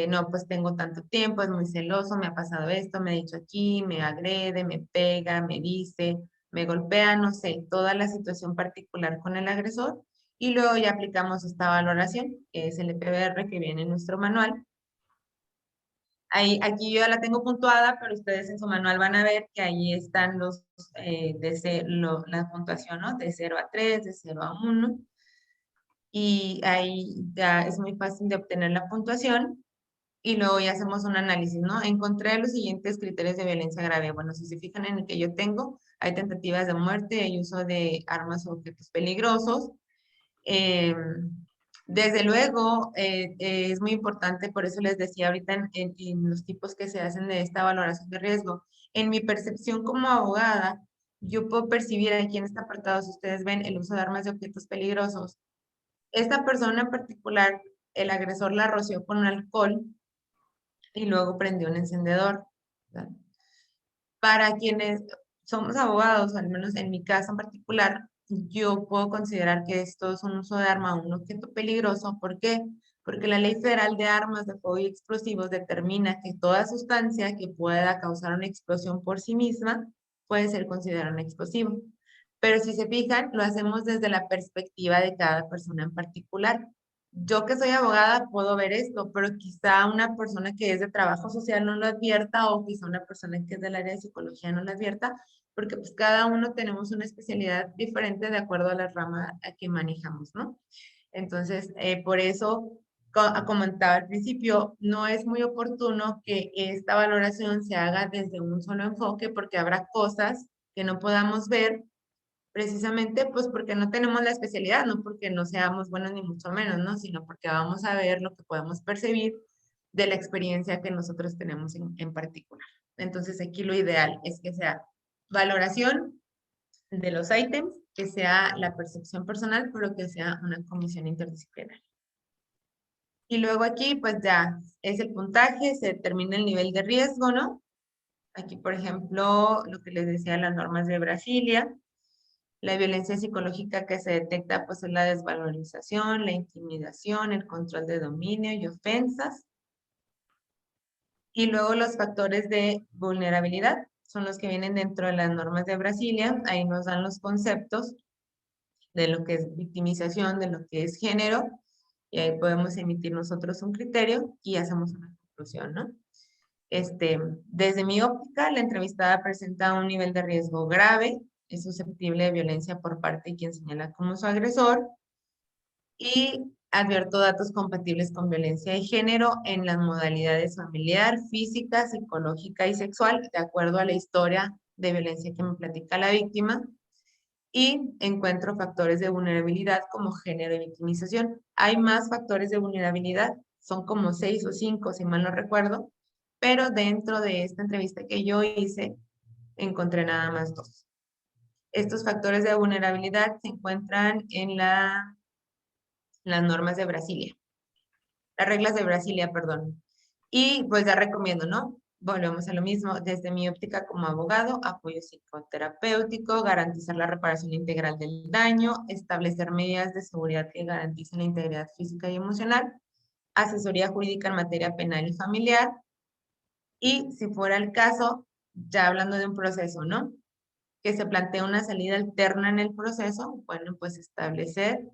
No, pues tengo tanto tiempo, es muy celoso, me ha pasado esto, me ha dicho aquí, me agrede, me pega, me dice, me golpea, no sé, toda la situación particular con el agresor. Y luego ya aplicamos esta valoración, que es el EPBR que viene en nuestro manual. Ahí, aquí yo ya la tengo puntuada, pero ustedes en su manual van a ver que ahí están la puntuación, ¿no? De 0 a 3, de 0 a 1. Y ahí ya es muy fácil de obtener la puntuación. Y luego ya hacemos un análisis, ¿no? Encontré los siguientes criterios de violencia grave. Bueno, si se fijan en el que yo tengo, hay tentativas de muerte, hay uso de armas o objetos peligrosos. Desde luego, es muy importante, por eso les decía ahorita en los tipos que se hacen de esta valoración de riesgo. En mi percepción como abogada, yo puedo percibir aquí en este apartado, si ustedes ven, el uso de armas y objetos peligrosos. Esta persona en particular, el agresor la roció con alcohol y luego prendió un encendedor, ¿verdad? Para quienes somos abogados, al menos en mi caso en particular, yo puedo considerar que esto es un uso de arma o un objeto peligroso. ¿Por qué? Porque la Ley Federal de Armas de Fuego y Explosivos determina que toda sustancia que pueda causar una explosión por sí misma puede ser considerada un explosivo. Pero si se fijan, lo hacemos desde la perspectiva de cada persona en particular. Yo que soy abogada puedo ver esto, pero quizá una persona que es de trabajo social no lo advierta, o quizá una persona que es del área de psicología no lo advierta, porque pues cada uno tenemos una especialidad diferente de acuerdo a la rama a que manejamos, ¿no? Entonces, por eso, comentaba al principio, no es muy oportuno que esta valoración se haga desde un solo enfoque, porque habrá cosas que no podamos ver precisamente pues porque no tenemos la especialidad, no porque no seamos buenos ni mucho menos, ¿no? Sino porque vamos a ver lo que podemos percibir de la experiencia que nosotros tenemos en particular. Entonces aquí lo ideal es que sea valoración de los ítems, que sea la percepción personal, pero que sea una comisión interdisciplinaria. Y luego aquí pues ya es el puntaje, se determina el nivel de riesgo, ¿no? Aquí por ejemplo lo que les decía, las normas de Brasilia. La violencia psicológica que se detecta pues es la desvalorización, la intimidación, el control de dominio y ofensas. Y luego los factores de vulnerabilidad son los que vienen dentro de las normas de Brasilia. Ahí nos dan los conceptos de lo que es victimización, de lo que es género. Y ahí podemos emitir nosotros un criterio y hacemos una conclusión, ¿no? Desde mi óptica, la entrevistada presenta un nivel de riesgo grave, es susceptible de violencia por parte de quien señala como su agresor, y advierto datos compatibles con violencia de género en las modalidades familiar, física, psicológica y sexual, de acuerdo a la historia de violencia que me platica la víctima, y encuentro factores de vulnerabilidad como género y victimización. Hay más factores de vulnerabilidad, son como 6 o 5, si mal no recuerdo, pero dentro de esta entrevista que yo hice, encontré nada más 2. Estos factores de vulnerabilidad se encuentran en las normas de Brasilia, las reglas de Brasilia, perdón. Y pues ya recomiendo, ¿no? Volvemos a lo mismo, desde mi óptica como abogado, apoyo psicoterapéutico, garantizar la reparación integral del daño, establecer medidas de seguridad que garanticen la integridad física y emocional, asesoría jurídica en materia penal y familiar, y si fuera el caso, ya hablando de un proceso, ¿no? Que se plantea una salida alterna en el proceso, bueno, pues establecer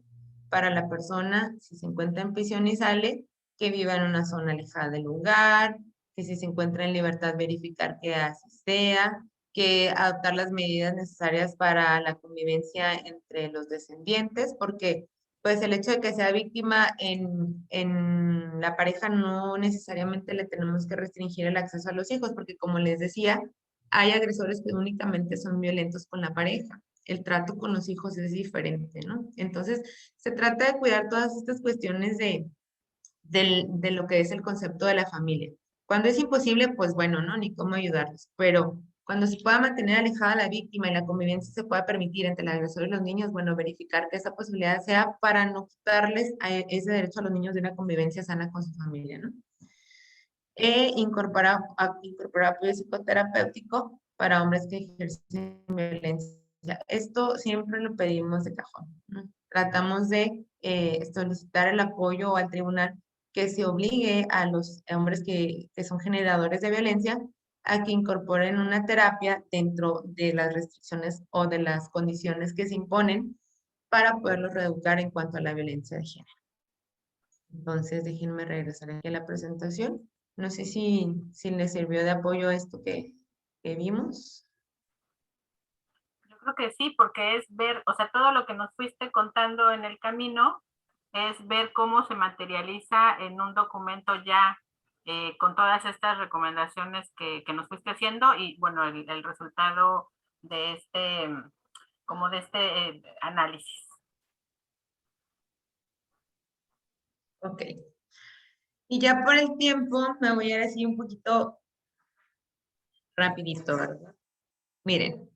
para la persona, si se encuentra en prisión y sale, que viva en una zona alejada del lugar, que si se encuentra en libertad verificar que así sea, que adoptar las medidas necesarias para la convivencia entre los descendientes, porque pues el hecho de que sea víctima en la pareja no necesariamente le tenemos que restringir el acceso a los hijos, porque como les decía, hay agresores que únicamente son violentos con la pareja. El trato con los hijos es diferente, ¿no? Entonces, se trata de cuidar todas estas cuestiones de lo que es el concepto de la familia. Cuando es imposible, pues bueno, ¿no? Ni cómo ayudarlos. Pero cuando se pueda mantener alejada la víctima y la convivencia se pueda permitir entre el agresor y los niños, bueno, verificar que esa posibilidad sea para no quitarles ese derecho a los niños de una convivencia sana con su familia, ¿no? Incorporar apoyo psicoterapéutico para hombres que ejercen violencia. Esto siempre lo pedimos de cajón, ¿no? Tratamos de solicitar el apoyo al tribunal que se obligue a los hombres que son generadores de violencia a que incorporen una terapia dentro de las restricciones o de las condiciones que se imponen para poderlos reeducar en cuanto a la violencia de género. Entonces, déjenme regresar aquí a la presentación. No sé si les sirvió de apoyo esto que vimos. Yo creo que sí, porque es ver, o sea, todo lo que nos fuiste contando en el camino es ver cómo se materializa en un documento ya con todas estas recomendaciones que nos fuiste haciendo y bueno, el resultado de este, como de este análisis. Ok. Y ya por el tiempo me voy a ir así un poquito rapidito, ¿verdad? Miren,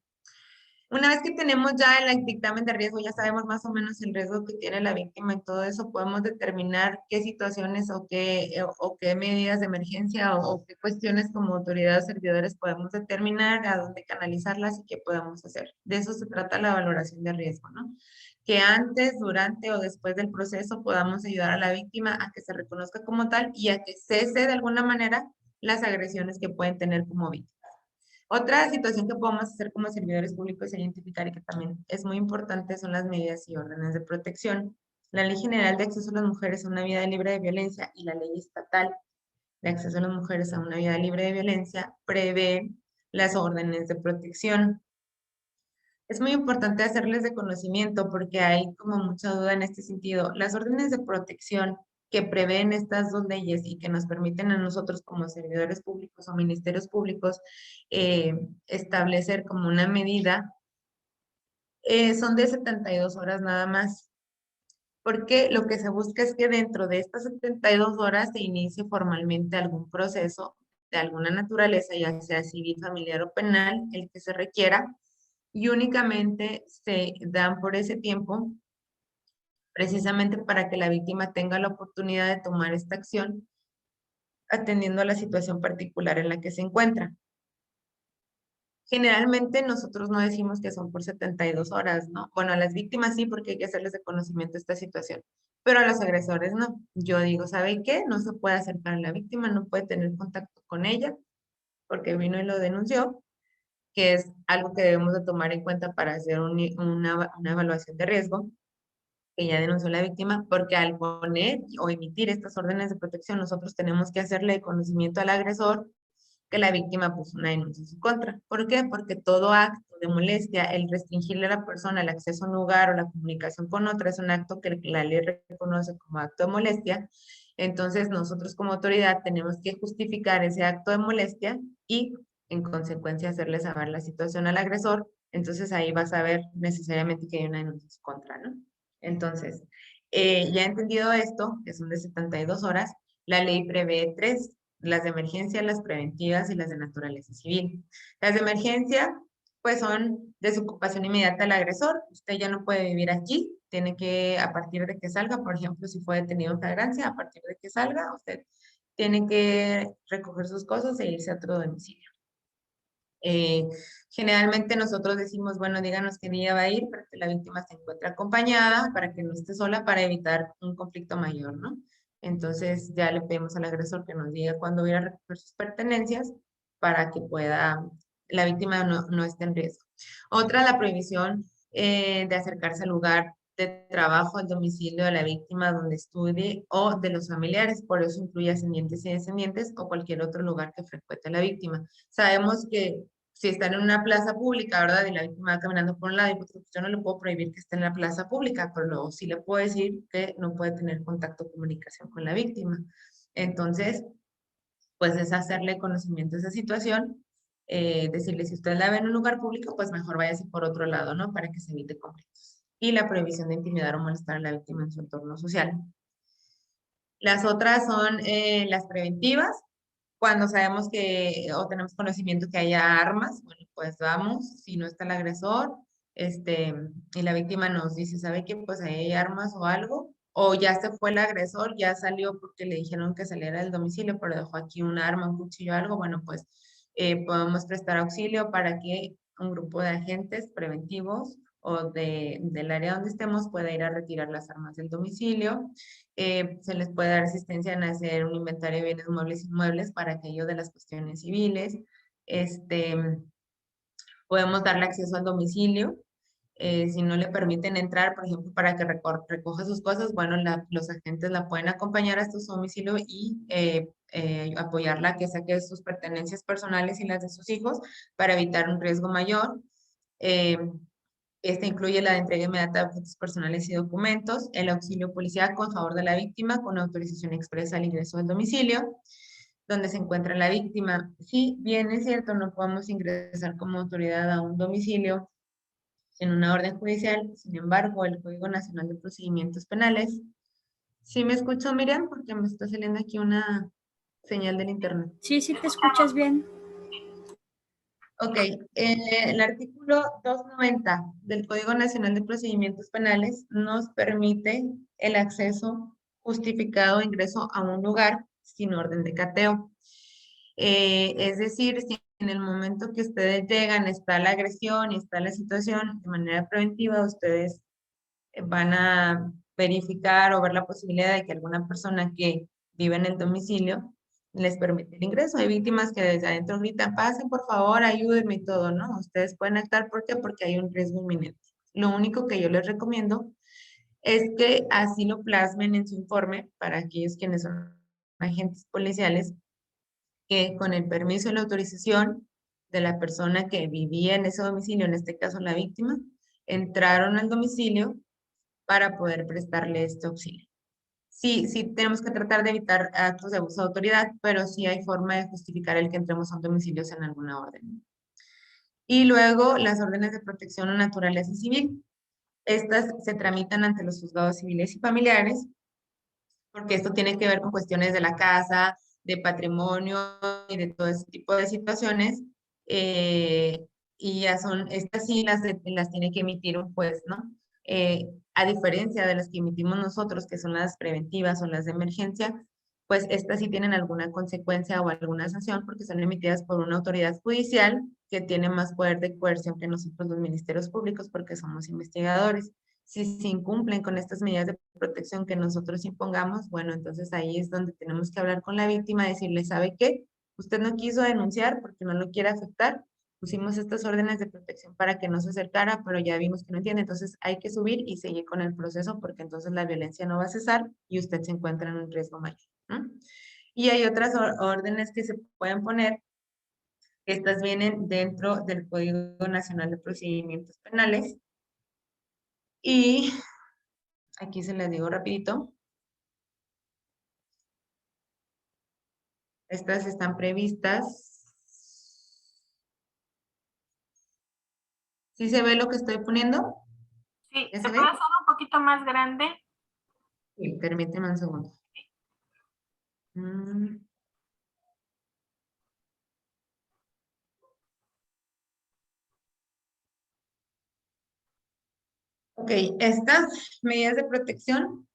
una vez que tenemos ya el dictamen de riesgo, ya sabemos más o menos el riesgo que tiene la víctima y todo eso, podemos determinar qué situaciones o qué medidas de emergencia o qué cuestiones como autoridades o servidores podemos determinar, a dónde canalizarlas y qué podemos hacer. De eso se trata la valoración de riesgo, ¿no? Que antes, durante o después del proceso podamos ayudar a la víctima a que se reconozca como tal y a que cese de alguna manera las agresiones que pueden tener como víctima. Otra situación que podemos hacer como servidores públicos es identificar y que también es muy importante son las medidas y órdenes de protección. La Ley General de Acceso a las Mujeres a una Vida Libre de Violencia y la Ley Estatal de Acceso a las Mujeres a una Vida Libre de Violencia prevén las órdenes de protección. Es muy importante hacerles de conocimiento porque hay como mucha duda en este sentido. Las órdenes de protección que prevén estas 2 leyes y que nos permiten a nosotros como servidores públicos o ministerios públicos establecer como una medida, son de 72 horas nada más. Porque lo que se busca es que dentro de estas 72 horas se inicie formalmente algún proceso de alguna naturaleza, ya sea civil, familiar o penal, el que se requiera, y únicamente se dan por ese tiempo precisamente para que la víctima tenga la oportunidad de tomar esta acción atendiendo a la situación particular en la que se encuentra. Generalmente nosotros no decimos que son por 72 horas, ¿no? Bueno, a las víctimas sí, porque hay que hacerles de conocimiento de esta situación, pero a los agresores no. Yo digo, ¿sabe qué? No se puede acercar a la víctima, no puede tener contacto con ella, porque vino y lo denunció, que es algo que debemos de tomar en cuenta para hacer una evaluación de riesgo, que ya denunció la víctima, porque al poner o emitir estas órdenes de protección, nosotros tenemos que hacerle conocimiento al agresor que la víctima puso una denuncia en su contra. ¿Por qué? Porque todo acto de molestia, el restringirle a la persona el acceso a un lugar o la comunicación con otra, es un acto que la ley reconoce como acto de molestia. Entonces, nosotros como autoridad tenemos que justificar ese acto de molestia y, en consecuencia, hacerle saber la situación al agresor. Entonces, ahí vas a ver necesariamente que hay una denuncia en su contra, ¿no? Entonces, ya entendido esto, que son de 72 horas, la ley prevé 3, las de emergencia, las preventivas y las de naturaleza civil. Las de emergencia, pues son desocupación inmediata del agresor. Usted ya no puede vivir aquí, tiene que, a partir de que salga, por ejemplo, si fue detenido en flagrancia, a partir de que salga, usted tiene que recoger sus cosas e irse a otro domicilio. Generalmente nosotros decimos, bueno, díganos qué día va a ir para que la víctima se encuentre acompañada, para que no esté sola, para evitar un conflicto mayor, ¿no? Entonces ya le pedimos al agresor que nos diga cuándo va a ir a recoger sus pertenencias para que pueda, la víctima no esté en riesgo. Otra, la prohibición de acercarse al lugar de trabajo, al domicilio de la víctima donde estudie o de los familiares, por eso incluye ascendientes y descendientes o cualquier otro lugar que frecuente la víctima. Sabemos que si están en una plaza pública, ¿verdad? Y la víctima va caminando por un lado, y pues yo no le puedo prohibir que esté en la plaza pública, pero luego sí le puedo decir que no puede tener contacto o comunicación con la víctima. Entonces, pues es hacerle conocimiento de esa situación, decirle si usted la ve en un lugar público, pues mejor váyase por otro lado, ¿no? Para que se evite conflictos. Y la prohibición de intimidar o molestar a la víctima en su entorno social. Las otras son las preventivas. Cuando sabemos que o tenemos conocimiento que haya armas, bueno, pues vamos, si no está el agresor, y la víctima nos dice, ¿sabe qué? Pues ahí hay armas o algo, o ya se fue el agresor, ya salió porque le dijeron que saliera del domicilio, pero dejó aquí un arma, un cuchillo, algo, bueno, pues podemos prestar auxilio para que un grupo de agentes preventivos o del área donde estemos pueda ir a retirar las armas del domicilio. Se les puede dar asistencia en hacer un inventario de bienes muebles e inmuebles para aquello de las cuestiones civiles. Podemos darle acceso al domicilio. Si no le permiten entrar, por ejemplo, para que recoja sus cosas, bueno, los agentes la pueden acompañar hasta su domicilio y apoyarla a que saque sus pertenencias personales y las de sus hijos para evitar un riesgo mayor. Este incluye la entrega inmediata de objetos personales y documentos, el auxilio policial con favor de la víctima con autorización expresa al ingreso del domicilio donde se encuentra la víctima. Si bien es cierto, no podemos ingresar como autoridad a un domicilio en una orden judicial, sin embargo, el Código Nacional de Procedimientos Penales. ¿Sí me escucho, Miriam? Porque me está saliendo aquí una señal del internet. Sí, sí te escuchas bien. Ok, el artículo 290 del Código Nacional de Procedimientos Penales nos permite el acceso justificado de ingreso a un lugar sin orden de cateo. Es decir, si en el momento que ustedes llegan está la agresión y está la situación, de manera preventiva ustedes van a verificar o ver la posibilidad de que alguna persona que vive en el domicilio les permite el ingreso. Hay víctimas que desde adentro gritan, pasen por favor, ayúdenme y todo, ¿no? Ustedes pueden actuar, ¿por qué? Porque hay un riesgo inminente. Lo único que yo les recomiendo es que así lo plasmen en su informe para aquellos quienes son agentes policiales, que con el permiso y la autorización de la persona que vivía en ese domicilio, en este caso la víctima, entraron al domicilio para poder prestarle este auxilio. Sí, sí tenemos que tratar de evitar actos de abuso de autoridad, pero sí hay forma de justificar el que entremos a un domicilio en alguna orden. Y luego las órdenes de protección o naturaleza civil. Estas se tramitan ante los juzgados civiles y familiares, porque esto tiene que ver con cuestiones de la casa, de patrimonio y de todo ese tipo de situaciones. Y ya son, estas sí las tiene que emitir un juez, ¿no? A diferencia de las que emitimos nosotros, que son las preventivas o las de emergencia, pues estas sí tienen alguna consecuencia o alguna sanción porque son emitidas por una autoridad judicial que tiene más poder de coerción que nosotros los ministerios públicos porque somos investigadores. Si se incumplen con estas medidas de protección que nosotros impongamos, bueno, entonces ahí es donde tenemos que hablar con la víctima, decirle, ¿sabe qué? Usted no quiso denunciar porque no lo quiere afectar, pusimos estas órdenes de protección para que no se acercara, pero ya vimos que no entiende, entonces hay que subir y seguir con el proceso porque entonces la violencia no va a cesar y usted se encuentra en un riesgo mayor, ¿no? Y hay otras órdenes que se pueden poner Estas vienen dentro del Código Nacional de Procedimientos Penales. Y aquí se las digo rapidito. Estas están previstas. ¿Sí se ve lo que estoy poniendo? Sí, ¿Ya ¿se se ve? puede hacer un poquito más grande? Sí, permíteme un segundo. Ok, estas medidas de protección,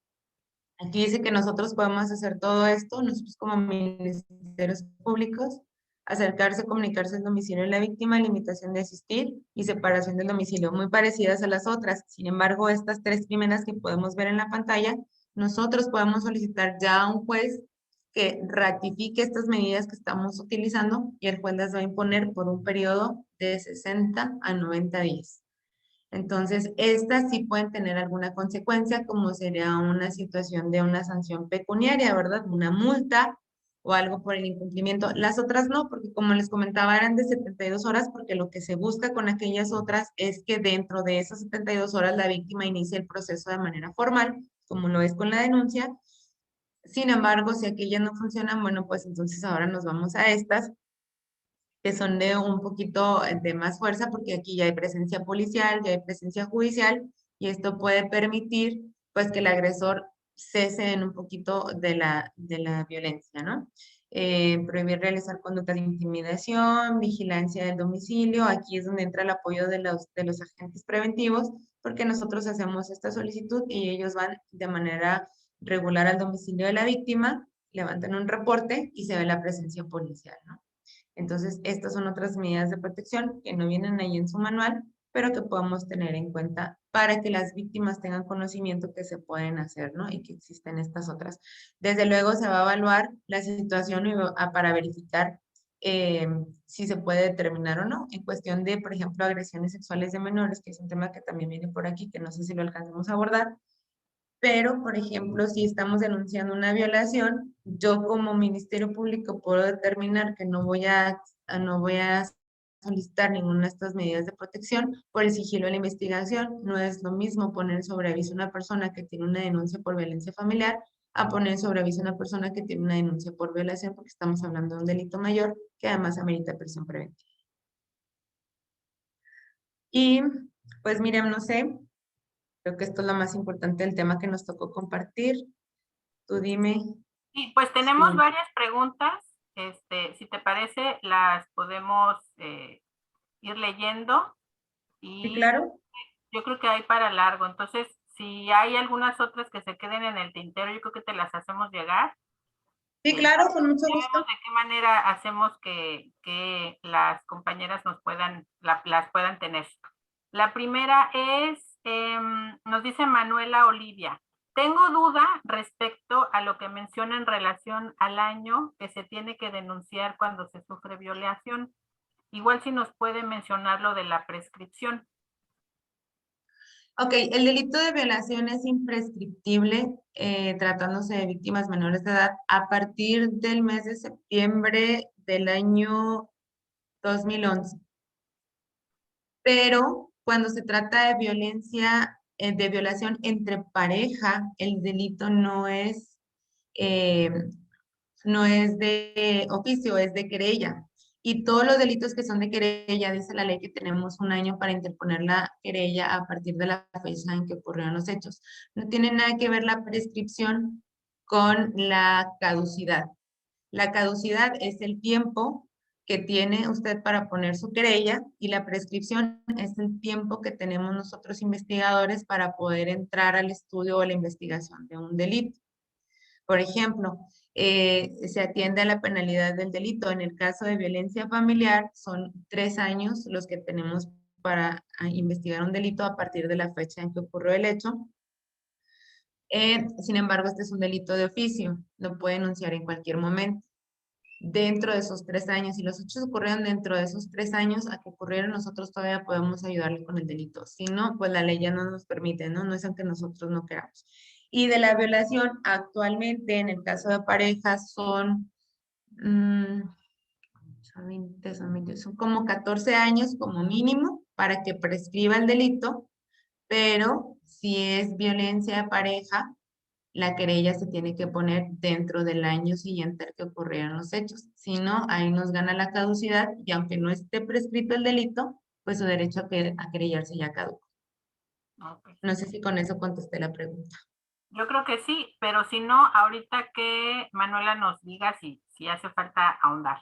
aquí dice que nosotros podemos hacer todo esto, nosotros como ministerios públicos, acercarse, comunicarse al domicilio de la víctima, limitación de asistir y separación del domicilio, muy parecidas a las otras. Sin embargo, estas tres primeras que podemos ver en la pantalla, nosotros podemos solicitar ya a un juez que ratifique estas medidas que estamos utilizando y el juez las va a imponer por un periodo de 60 a 90 días. Entonces, estas sí pueden tener alguna consecuencia, como sería una situación de una sanción pecuniaria, ¿verdad? Una multa o algo por el incumplimiento. Las otras no, porque como les comentaba, eran de 72 horas, porque lo que se busca con aquellas otras es que dentro de esas 72 horas la víctima inicie el proceso de manera formal, como lo es con la denuncia. Sin embargo, si aquellas no funcionan, bueno, pues entonces ahora nos vamos a estas, que son de un poquito de más fuerza, porque aquí ya hay presencia policial, ya hay presencia judicial, y esto puede permitir, pues, que el agresor cese en un poquito de la violencia, ¿no? Prohibir realizar conductas de intimidación, vigilancia del domicilio, aquí es donde entra el apoyo de los agentes preventivos, porque nosotros hacemos esta solicitud y ellos van de manera regular al domicilio de la víctima, levantan un reporte y se ve la presencia policial, ¿no? Entonces, estas son otras medidas de protección que no vienen ahí en su manual, pero que podemos tener en cuenta para que las víctimas tengan conocimiento que se pueden hacer, ¿no? Y que existen estas otras. Desde luego se va a evaluar la situación para verificar si se puede determinar o no, en cuestión de, por ejemplo, agresiones sexuales de menores, que es un tema que también viene por aquí, que no sé si lo alcanzamos a abordar. Pero, por ejemplo, si estamos denunciando una violación, yo como Ministerio Público puedo determinar que no voy a solicitar ninguna de estas medidas de protección por el sigilo de la investigación. No es lo mismo poner sobre aviso a una persona que tiene una denuncia por violencia familiar a poner sobre aviso a una persona que tiene una denuncia por violación, porque estamos hablando de un delito mayor que además amerita prisión preventiva. Y, pues, Miriam, no sé. Creo que esto es lo más importante del tema que nos tocó compartir. Tú dime. Sí, pues tenemos Sí. varias preguntas. Si te parece, las podemos ir leyendo. Y Sí, claro. yo creo que hay para largo. Entonces, si hay algunas otras que se queden en el tintero, yo creo que te las hacemos llegar. Sí, claro, con mucho Ya gusto. vemos de qué manera hacemos que las compañeras las puedan tener. La primera es, nos dice Manuela Olivia. Tengo duda respecto a lo que menciona en relación al año que se tiene que denunciar cuando se sufre violación. Igual si nos puede mencionar lo de la prescripción. Ok, el delito de violación es imprescriptible tratándose de víctimas menores de edad a partir del mes de septiembre del año 2011. Pero cuando se trata de violencia, de violación entre pareja, el delito eh, no es de oficio, es de querella. Y todos los delitos que son de querella, dice la ley que tenemos un año para interponer la querella a partir de la fecha en que ocurrieron los hechos. No tiene nada que ver la prescripción con la caducidad. La caducidad es el tiempo que tiene usted para poner su querella y la prescripción es el tiempo que tenemos nosotros investigadores para poder entrar al estudio o la investigación de un delito. Por ejemplo, se atiende a la penalidad del delito. En el caso de violencia familiar, son 3 años los que tenemos para investigar un delito a partir de la fecha en que ocurrió el hecho. Sin embargo, este es un delito de oficio, lo puede denunciar en cualquier momento. Dentro de esos 3 años, si los hechos ocurrieron dentro de esos 3 años a que ocurrieron, nosotros todavía podemos ayudarle con el delito. Si no, pues la ley ya no nos permite, ¿no? No es aunque nosotros no queramos. Y de la violación, actualmente, en el caso de parejas, son son como 14 años como mínimo para que prescriba el delito, pero si es violencia de pareja, la querella se tiene que poner dentro del año siguiente al que ocurrieron los hechos. Si no, ahí nos gana la caducidad y aunque no esté prescrito el delito, pues su derecho a querellarse ya caduca. Ok. No sé si con eso contesté la pregunta. Yo creo que sí, pero si no, ahorita que Manuela nos diga si hace falta ahondar.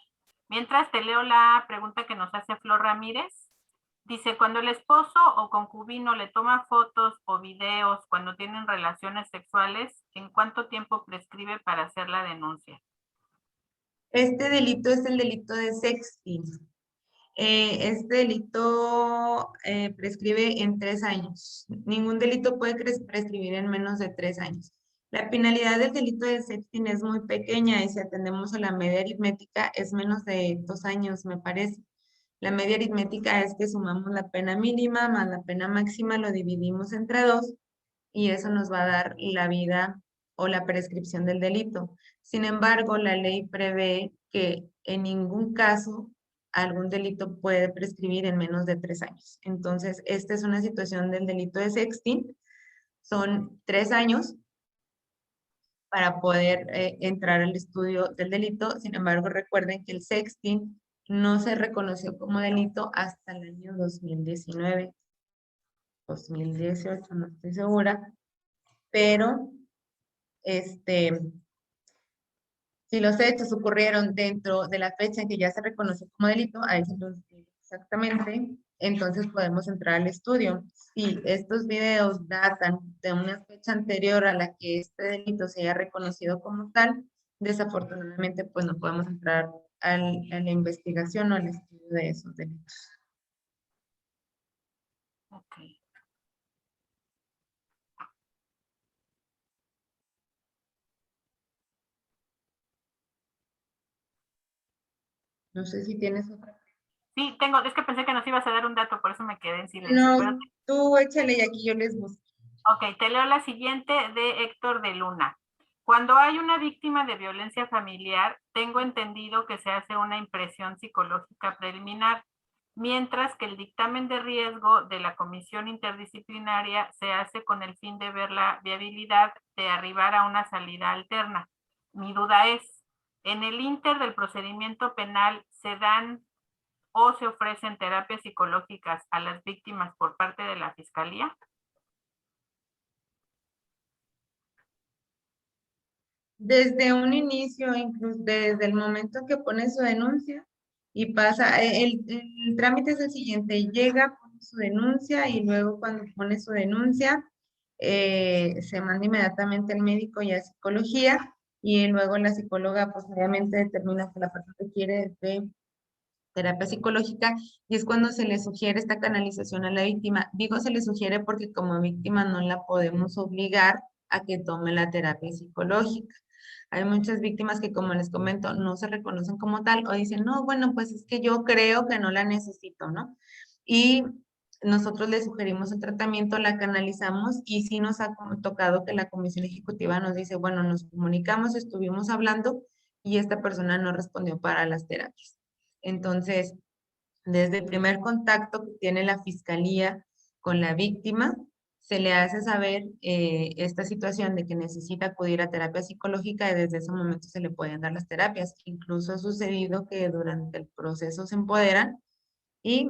Mientras te leo la pregunta que nos hace Flor Ramírez. Dice, cuando el esposo o concubino le toma fotos o videos cuando tienen relaciones sexuales, ¿en cuánto tiempo prescribe para hacer la denuncia? Este delito es el delito de sexting. Este delito prescribe en 3 años. Ningún delito puede prescribir en menos de 3 años. La penalidad del delito de sexting es muy pequeña y si atendemos a la media aritmética es menos de 2 años, me parece. La media aritmética es que sumamos la pena mínima más la pena máxima, lo dividimos entre 2 y eso nos va a dar la vida o la prescripción del delito. Sin embargo, la ley prevé que en ningún caso algún delito puede prescribir en menos de 3 años. Entonces, esta es una situación del delito de sexting. Son 3 años para poder entrar al estudio del delito. Sin embargo, recuerden que el sexting no se reconoció como delito hasta el año 2019, 2018, no estoy segura, pero si los hechos ocurrieron dentro de la fecha en que ya se reconoció como delito, ahí se los digo exactamente, entonces podemos entrar al estudio. Si estos videos datan de una fecha anterior a la que este delito se haya reconocido como tal, desafortunadamente pues no podemos entrar a la investigación o al estudio de esos delitos. Ok. No sé si tienes otra. Sí, tengo, es que pensé que nos ibas a dar un dato, por eso me quedé en silencio. No, pero... tú échale y aquí yo les busco. Ok, te leo la siguiente de Héctor de Luna. Cuando hay una víctima de violencia familiar, tengo entendido que se hace una impresión psicológica preliminar, mientras que el dictamen de riesgo de la comisión interdisciplinaria se hace con el fin de ver la viabilidad de arribar a una salida alterna. Mi duda es, ¿en el inter del procedimiento penal se dan o se ofrecen terapias psicológicas a las víctimas por parte de la Fiscalía? Desde un inicio, incluso desde el momento que pone su denuncia y pasa, el trámite es el siguiente, llega, pone su denuncia y luego cuando pone su denuncia se manda inmediatamente al médico y a psicología y luego la psicóloga pues obviamente determina que la persona requiere de terapia psicológica y es cuando se le sugiere esta canalización a la víctima. Digo se le sugiere porque como víctima no la podemos obligar a que tome la terapia psicológica. Hay muchas víctimas que, como les comento, no se reconocen como tal o dicen, no, bueno, pues es que yo creo que no la necesito, ¿no? Y nosotros le sugerimos el tratamiento, la canalizamos y sí nos ha tocado que la comisión ejecutiva nos dice, bueno, nos comunicamos, estuvimos hablando y esta persona no respondió para las terapias. Entonces, desde el primer contacto que tiene la fiscalía con la víctima, se le hace saber esta situación de que necesita acudir a terapia psicológica y desde ese momento se le pueden dar las terapias. Incluso ha sucedido que durante el proceso se empoderan y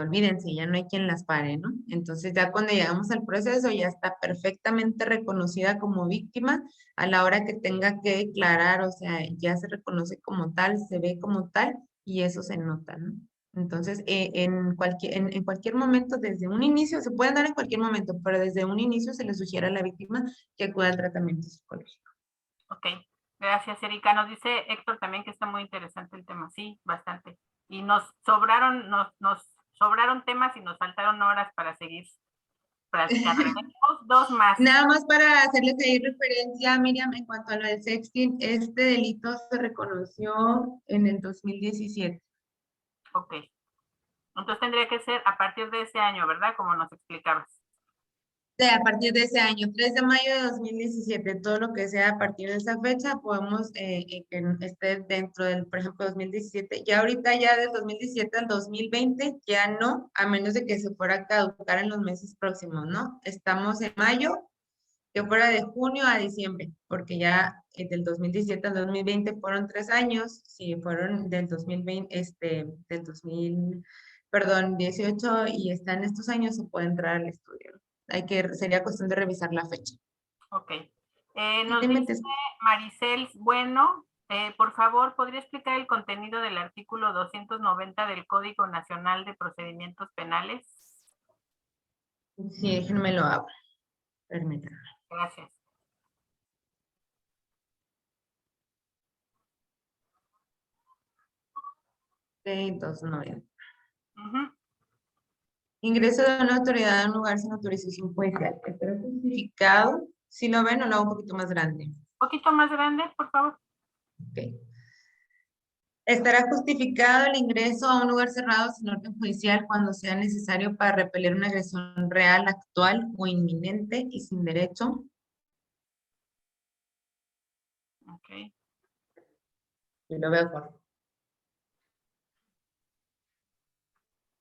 olvídense, ya no hay quien las pare, ¿no? Entonces ya cuando llegamos al proceso ya está perfectamente reconocida como víctima a la hora que tenga que declarar, o sea, ya se reconoce como tal, se ve como tal y eso se nota, ¿no? Entonces, en cualquier momento, desde un inicio, se pueden dar en cualquier momento, pero desde un inicio se le sugiere a la víctima que acuda al tratamiento psicológico. Ok, gracias, Erika. Nos dice Héctor también que está muy interesante el tema. Sí, bastante. Y nos sobraron temas y nos faltaron horas para seguir platicando. Tenemos 2 más. Nada más para hacerles ahí referencia, Miriam, en cuanto a lo del sexting, este delito se reconoció en el 2017. Ok. Entonces tendría que ser a partir de ese año, ¿verdad? Como nos explicabas. A partir de ese año, 3 de mayo de 2017, todo lo que sea a partir de esa fecha, podemos que esté dentro del, por ejemplo, 2017. Ya ahorita, ya del 2017 al 2020, ya no, a menos de que se fuera a caducar en los meses próximos, ¿no? Estamos en mayo, que fuera de junio a diciembre, porque ya del 2017 al 2020 fueron 3 años, si fueron del 2020, del 2000, perdón, 18 y están estos años, se puede entrar al estudio, ¿no? Sería cuestión de revisar la fecha. Ok. Sí, Nos dice Maricel, bueno, por favor, ¿podría explicar el contenido del artículo 290 del Código Nacional de Procedimientos Penales? Sí, déjenme lo hago. Permítanme. Gracias. De 290. Ujú. Ingreso de una autoridad a un lugar sin autorización judicial. ¿Está justificado? Si lo ven, o lo hago un poquito más grande. Un poquito más grande, por favor. Ok. Estará justificado el ingreso a un lugar cerrado sin orden judicial cuando sea necesario para repeler una agresión real, actual o inminente y sin derecho. Ok. Yo lo veo correcto.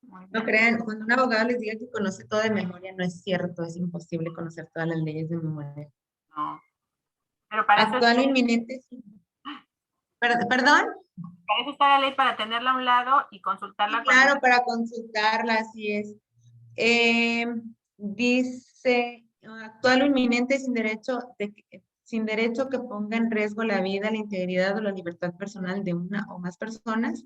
Muy bien. No crean, cuando un abogado les diga que conoce todo de memoria, no es cierto, es imposible conocer todas las leyes de memoria. No. Pero para eso, Actual o inminente. ¿Perdón? para eso está la ley, para tenerla a un lado y consultarla. Sí, claro, para consultarla, así es. Dice, actual o inminente sin derecho que ponga en riesgo la vida, la integridad o la libertad personal de una o más personas.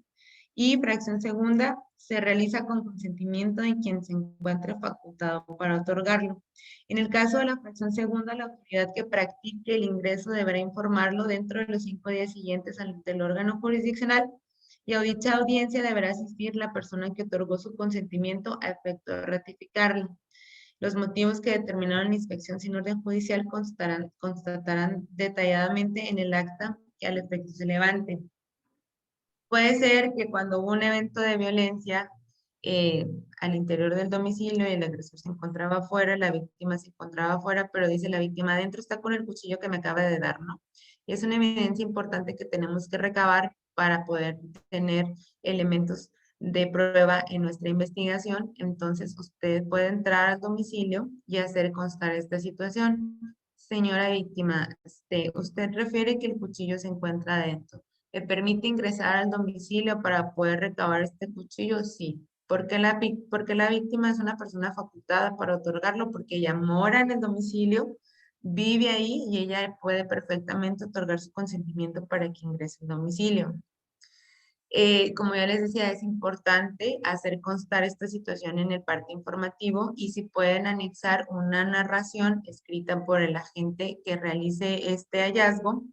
Y fracción segunda, se realiza con consentimiento de quien se encuentre facultado para otorgarlo. En el caso de la fracción segunda, la autoridad que practique el ingreso deberá informarlo dentro de los 5 días siguientes ante el órgano jurisdiccional, y a dicha audiencia deberá asistir la persona que otorgó su consentimiento a efecto de ratificarlo. Los motivos que determinaron la inspección sin orden judicial constatarán detalladamente en el acta que al efecto se levante. Puede ser que cuando hubo un evento de violencia al interior del domicilio y el agresor se encontraba afuera, la víctima se encontraba afuera, pero dice la víctima, adentro está con el cuchillo que me acaba de dar, ¿no? Y es una evidencia importante que tenemos que recabar para poder tener elementos de prueba en nuestra investigación. Entonces, usted puede entrar al domicilio y hacer constar esta situación. Señora víctima, usted refiere que el cuchillo se encuentra adentro. ¿Le permite ingresar al domicilio para poder recabar este cuchillo? Sí. Porque la víctima es una persona facultada para otorgarlo, porque ella mora en el domicilio, vive ahí y ella puede perfectamente otorgar su consentimiento para que ingrese al domicilio. Como ya les decía, es importante hacer constar esta situación en el parte informativo, y si pueden anexar una narración escrita por el agente que realice este hallazgo,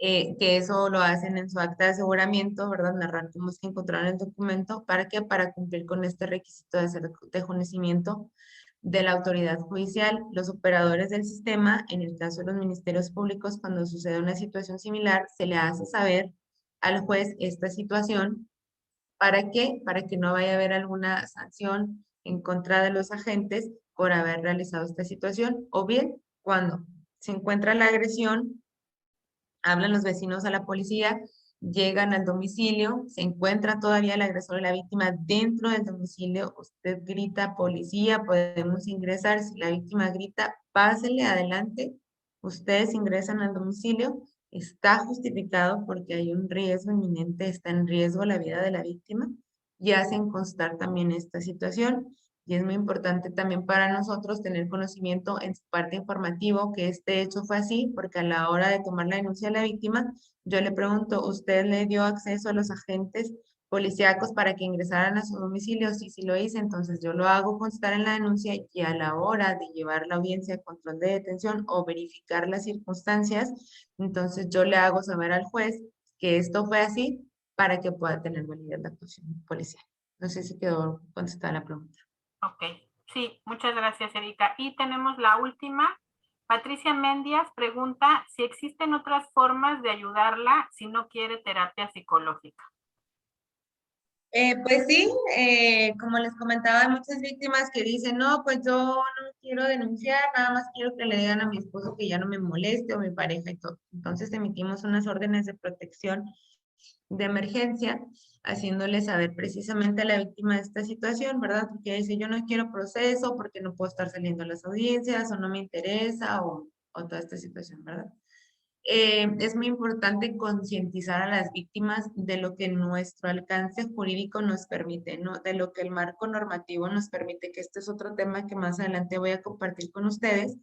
que eso lo hacen en su acta de aseguramiento, ¿verdad? Narrar cómo es que encontraron el documento, ¿para qué? Para cumplir con este requisito de hacer de conocimiento de la autoridad judicial. Los operadores del sistema, en el caso de los ministerios públicos, cuando sucede una situación similar, se le hace saber al juez esta situación. ¿Para qué? Para que no vaya a haber alguna sanción en contra de los agentes por haber realizado esta situación, o bien cuando se encuentra la agresión, hablan los vecinos a la policía, llegan al domicilio, se encuentra todavía el agresor y la víctima dentro del domicilio, usted grita, policía, podemos ingresar. Si la víctima grita, pásele adelante, ustedes ingresan al domicilio, está justificado porque hay un riesgo inminente, está en riesgo la vida de la víctima, y hacen constar también esta situación. Y es muy importante también para nosotros tener conocimiento en su parte informativo que este hecho fue así, porque a la hora de tomar la denuncia de la víctima, yo le pregunto, ¿usted le dio acceso a los agentes policíacos para que ingresaran a su domicilio? Sí, sí lo hice, entonces yo lo hago constar en la denuncia, y a la hora de llevar la audiencia de control de detención o verificar las circunstancias, entonces yo le hago saber al juez que esto fue así para que pueda tener validez la actuación policial. No sé si quedó contestada la pregunta. Ok, sí, muchas gracias, Erika. Y tenemos la última. Patricia Mendias pregunta si existen otras formas de ayudarla si no quiere terapia psicológica. Pues sí, como les comentaba, hay muchas víctimas que dicen, no, pues yo no quiero denunciar, nada más quiero que le digan a mi esposo que ya no me moleste o mi pareja y todo. Entonces emitimos unas órdenes de protección de emergencia, haciéndole saber precisamente a la víctima de esta situación, ¿verdad? Porque dice, yo no quiero proceso porque no puedo estar saliendo a las audiencias o no me interesa o toda esta situación, ¿verdad? Es muy importante concientizar a las víctimas de lo que nuestro alcance jurídico nos permite, ¿no? De lo que el marco normativo nos permite, que este es otro tema que más adelante voy a compartir con ustedes.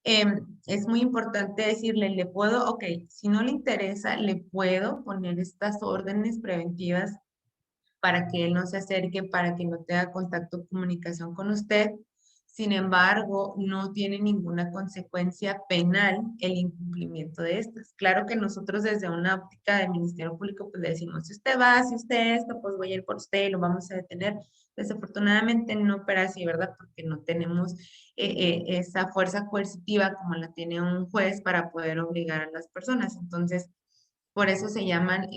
Es muy importante decirle, le puedo, ok, si no le interesa, le puedo poner estas órdenes preventivas para que él no se acerque, para que no tenga contacto o comunicación con usted. Sin embargo, no tiene ninguna consecuencia penal el incumplimiento de estas. Claro que nosotros desde una óptica del Ministerio Público pues le decimos, si usted va, si usted esto, pues voy a ir por usted y lo vamos a detener. Desafortunadamente no opera así, ¿verdad? Porque no tenemos esa fuerza coercitiva como la tiene un juez para poder obligar a las personas. Entonces, por eso se llaman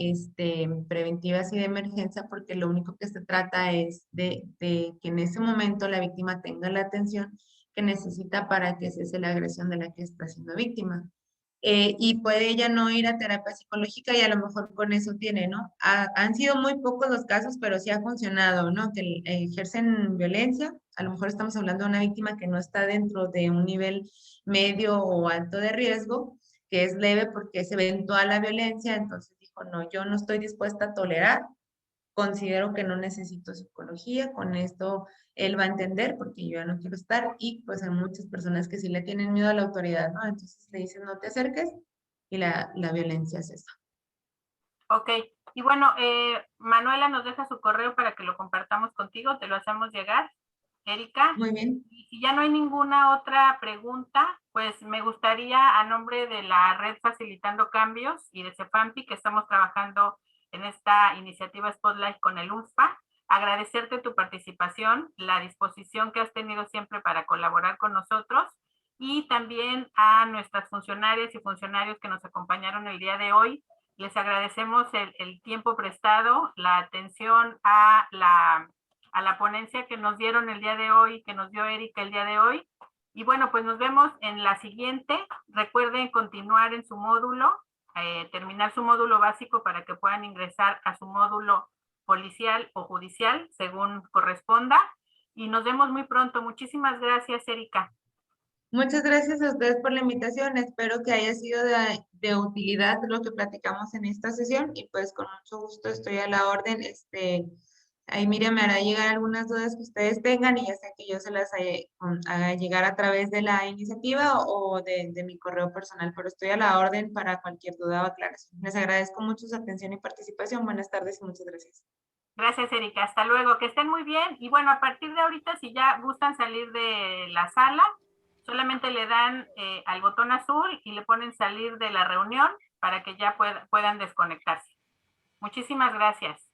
preventivas y de emergencia, porque lo único que se trata es de que en ese momento la víctima tenga la atención que necesita para que cese la agresión de la que está siendo víctima. Y puede ella no ir a terapia psicológica y a lo mejor con eso tiene, ¿no? Han sido muy pocos los casos, pero sí ha funcionado, ¿no? Que ejercen violencia. A lo mejor estamos hablando de una víctima que no está dentro de un nivel medio o alto de riesgo, que es leve porque se ve toda la violencia, entonces dijo, no, yo no estoy dispuesta a tolerar, considero que no necesito psicología, con esto él va a entender porque yo ya no quiero estar y pues hay muchas personas que sí le tienen miedo a la autoridad, ¿no? Entonces le dicen no te acerques y la violencia es eso. Ok, y bueno, Manuela nos deja su correo para que lo compartamos contigo, te lo hacemos llegar. Erika. Muy bien. Y si ya no hay ninguna otra pregunta, pues me gustaría a nombre de la red Facilitando Cambios y de CEPAMPI, que estamos trabajando en esta iniciativa Spotlight con el UNFPA, agradecerte tu participación, la disposición que has tenido siempre para colaborar con nosotros y también a nuestras funcionarias y funcionarios que nos acompañaron el día de hoy. Les agradecemos el tiempo prestado, la atención a la ponencia que nos dieron el día de hoy, que nos dio Erika el día de hoy. Y bueno, pues nos vemos en la siguiente. Recuerden continuar en su módulo, terminar su módulo básico para que puedan ingresar a su módulo policial o judicial, según corresponda. Y nos vemos muy pronto. Muchísimas gracias, Erika. Muchas gracias a ustedes por la invitación. Espero que haya sido de utilidad lo que platicamos en esta sesión y pues con mucho gusto estoy a la orden. Ahí Miriam me hará llegar algunas dudas que ustedes tengan y ya sea que yo se las haga llegar a través de la iniciativa o de mi correo personal, pero estoy a la orden para cualquier duda o aclaración. Les agradezco mucho su atención y participación. Buenas tardes y muchas gracias. Gracias, Erika. Hasta luego. Que estén muy bien. Y bueno, a partir de ahorita, si ya gustan salir de la sala, solamente le dan al botón azul y le ponen salir de la reunión para que ya puedan desconectarse. Muchísimas gracias.